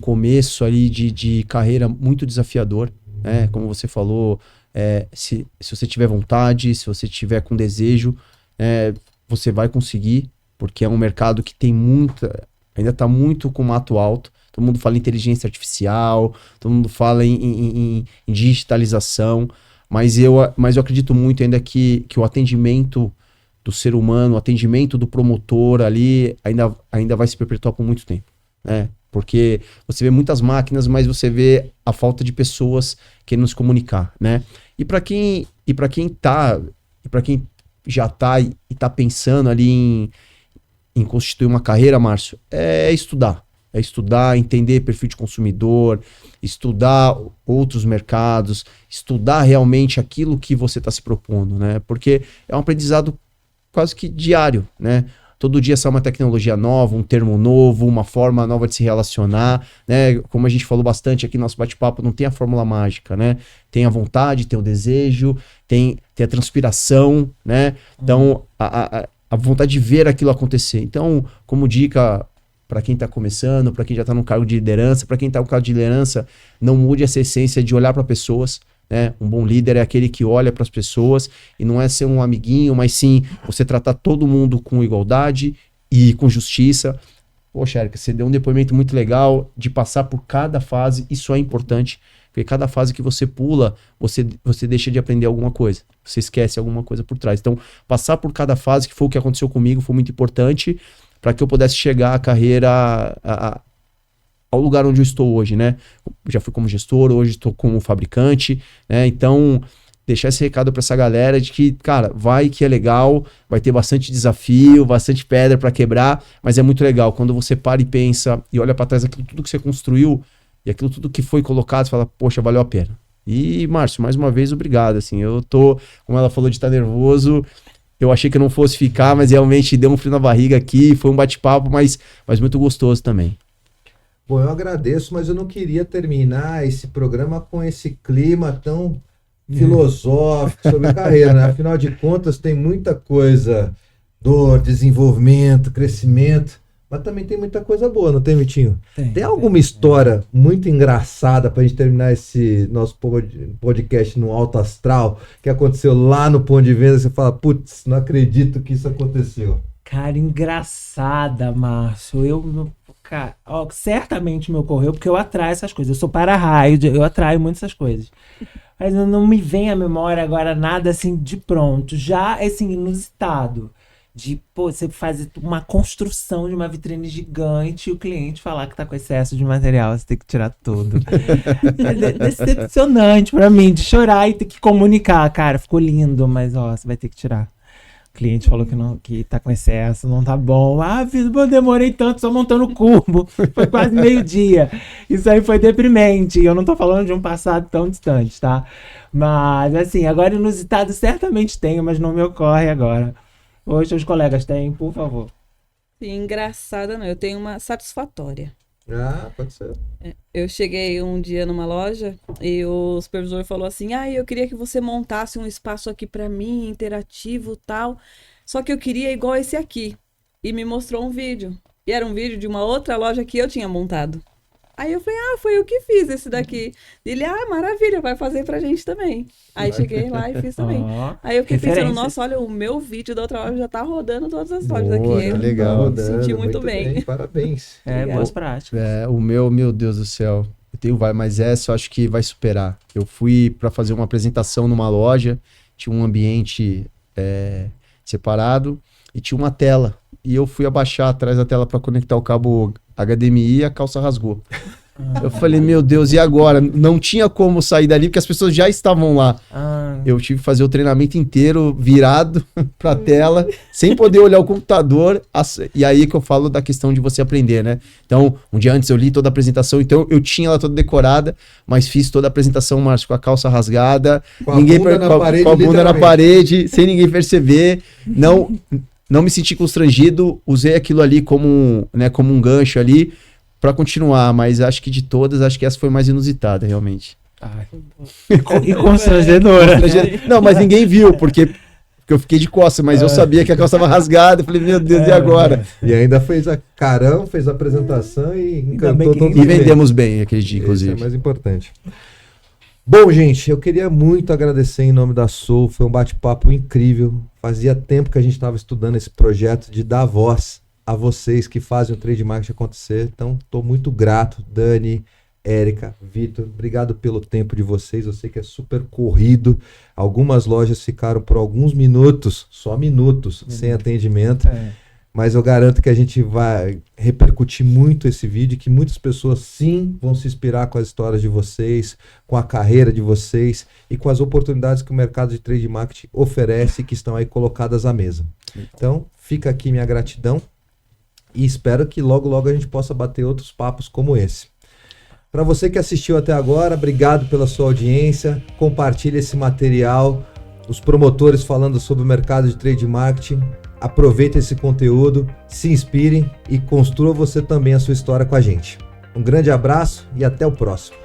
começo ali de carreira muito desafiador, né? Como você falou, se você tiver vontade, se você tiver com desejo, você vai conseguir, porque é um mercado que tem ainda está muito com mato alto. Todo mundo fala em inteligência artificial, todo mundo fala em digitalização, mas eu acredito muito ainda que o atendimento do ser humano, o atendimento do promotor ali ainda vai se perpetuar por muito tempo, né? Porque você vê muitas máquinas, mas você vê a falta de pessoas querendo se comunicar, né? E para quem já está e está pensando ali em constituir uma carreira, Márcio, é estudar. É estudar, entender perfil de consumidor, estudar outros mercados, estudar realmente aquilo que você está se propondo, né? Porque é um aprendizado quase que diário, né? Todo dia sai uma tecnologia nova, um termo novo, uma forma nova de se relacionar, né? Como a gente falou bastante aqui no nosso bate-papo, não tem a fórmula mágica, né? Tem a vontade, tem o desejo, tem a transpiração, né? Então, a vontade de ver aquilo acontecer. Então, como dica para quem está começando, para quem já está no cargo de liderança, para quem está no cargo de liderança, não mude essa essência de olhar para pessoas, né? Um bom líder é aquele que olha para as pessoas e não é ser um amiguinho, mas sim você tratar todo mundo com igualdade e com justiça. Poxa, Érica, você deu um depoimento muito legal de passar por cada fase, isso é importante, porque cada fase que você pula, você deixa de aprender alguma coisa, você esquece alguma coisa por trás. Então, passar por cada fase, que foi o que aconteceu comigo, foi muito importante para que eu pudesse chegar à carreira, ao lugar onde eu estou hoje, né? Já fui como gestor, hoje estou como fabricante, né? Então, deixar esse recado para essa galera de que, cara, vai que é legal, vai ter bastante desafio, bastante pedra para quebrar, mas é muito legal. Quando você para e pensa e olha para trás aquilo tudo que você construiu e aquilo tudo que foi colocado, você fala, poxa, valeu a pena. E, Márcio, mais uma vez, obrigado. Assim, eu tô, como ela falou de estar nervoso, eu achei que eu não fosse ficar, mas realmente deu um frio na barriga aqui, foi um bate-papo, mas muito gostoso também. Bom, eu agradeço, mas eu não queria terminar esse programa com esse clima tão filosófico sobre carreira, né? Afinal de contas, tem muita coisa dor, desenvolvimento, crescimento, mas também tem muita coisa boa, não tem, Vitinho? Tem alguma história muito engraçada pra gente terminar esse nosso podcast no alto astral que aconteceu lá no ponto de venda? Você fala, putz, não acredito que isso aconteceu. Cara, engraçada, Márcio. Cara, certamente me ocorreu, porque eu atraio essas coisas. Eu sou para-raio, eu atraio muito essas coisas. Mas não me vem à memória agora nada assim de pronto. Já, assim, inusitado. De, você fazer uma construção de uma vitrine gigante e o cliente falar que tá com excesso de material, você tem que tirar tudo. É decepcionante pra mim, de chorar e ter que comunicar. Cara, ficou lindo, mas você vai ter que tirar. O cliente falou que tá com excesso, não tá bom. Eu demorei tanto só montando o cubo. Foi quase meio-dia. Isso aí foi deprimente. Eu não tô falando de um passado tão distante, tá? Mas, assim, agora inusitado certamente tenho, mas não me ocorre agora. Os seus colegas têm, por favor. Sim, engraçada não, eu tenho uma satisfatória. Pode ser. Eu cheguei um dia numa loja e o supervisor falou assim, eu queria que você montasse um espaço aqui pra mim, interativo e tal, só que eu queria igual esse aqui. E me mostrou um vídeo. E era um vídeo de uma outra loja que eu tinha montado. Aí eu falei, foi eu que fiz esse daqui. Ele, maravilha, vai fazer pra gente também. Aí cheguei lá e fiz também. Aí eu fiquei pensando, nossa, olha, o meu vídeo da outra loja já tá rodando todas as lojas aqui. Tá legal. Me senti muito bem. Parabéns. Boas práticas. O meu Deus do céu. Eu tenho mas essa eu acho que vai superar. Eu fui para fazer uma apresentação numa loja, tinha um ambiente separado e tinha uma tela. E eu fui abaixar atrás da tela para conectar o cabo HDMI e a calça rasgou. Eu falei, meu Deus, e agora? Não tinha como sair dali, porque as pessoas já estavam lá. Eu tive que fazer o treinamento inteiro virado pra tela, sem poder olhar o computador. E aí que eu falo da questão de você aprender, né? Então, um dia antes eu li toda a apresentação, então eu tinha ela toda decorada, mas fiz toda a apresentação, Márcio, com a calça rasgada, com a bunda na parede, sem ninguém perceber. Não me senti constrangido, usei aquilo ali como um gancho ali pra continuar, mas acho que de todas, acho que essa foi mais inusitada, realmente. E constrangedora. Não, mas ninguém viu, porque eu fiquei de costas, mas eu sabia que a calça estava rasgada, eu falei, meu Deus, e agora? E ainda fez a apresentação e encantou todo mundo. E vendemos bem aquele dia, inclusive. Isso é mais importante. Bom, gente, eu queria muito agradecer em nome da Soul, foi um bate-papo incrível. Fazia tempo que a gente estava estudando esse projeto de dar voz a vocês que fazem o Trade Marketing acontecer. Então, estou muito grato, Dani, Érica, Vitor, obrigado pelo tempo de vocês. Eu sei que é super corrido. Algumas lojas ficaram por alguns minutos, só minutos, sem atendimento. Mas eu garanto que a gente vai repercutir muito esse vídeo, que muitas pessoas sim vão se inspirar com as histórias de vocês, com a carreira de vocês e com as oportunidades que o mercado de trade marketing oferece, que estão aí colocadas à mesa. Então, fica aqui minha gratidão e espero que logo, logo a gente possa bater outros papos como esse. Para você que assistiu até agora, obrigado pela sua audiência, compartilhe esse material, os promotores falando sobre o mercado de trade marketing. Aproveite esse conteúdo, se inspire e construa você também a sua história com a gente. Um grande abraço e até o próximo.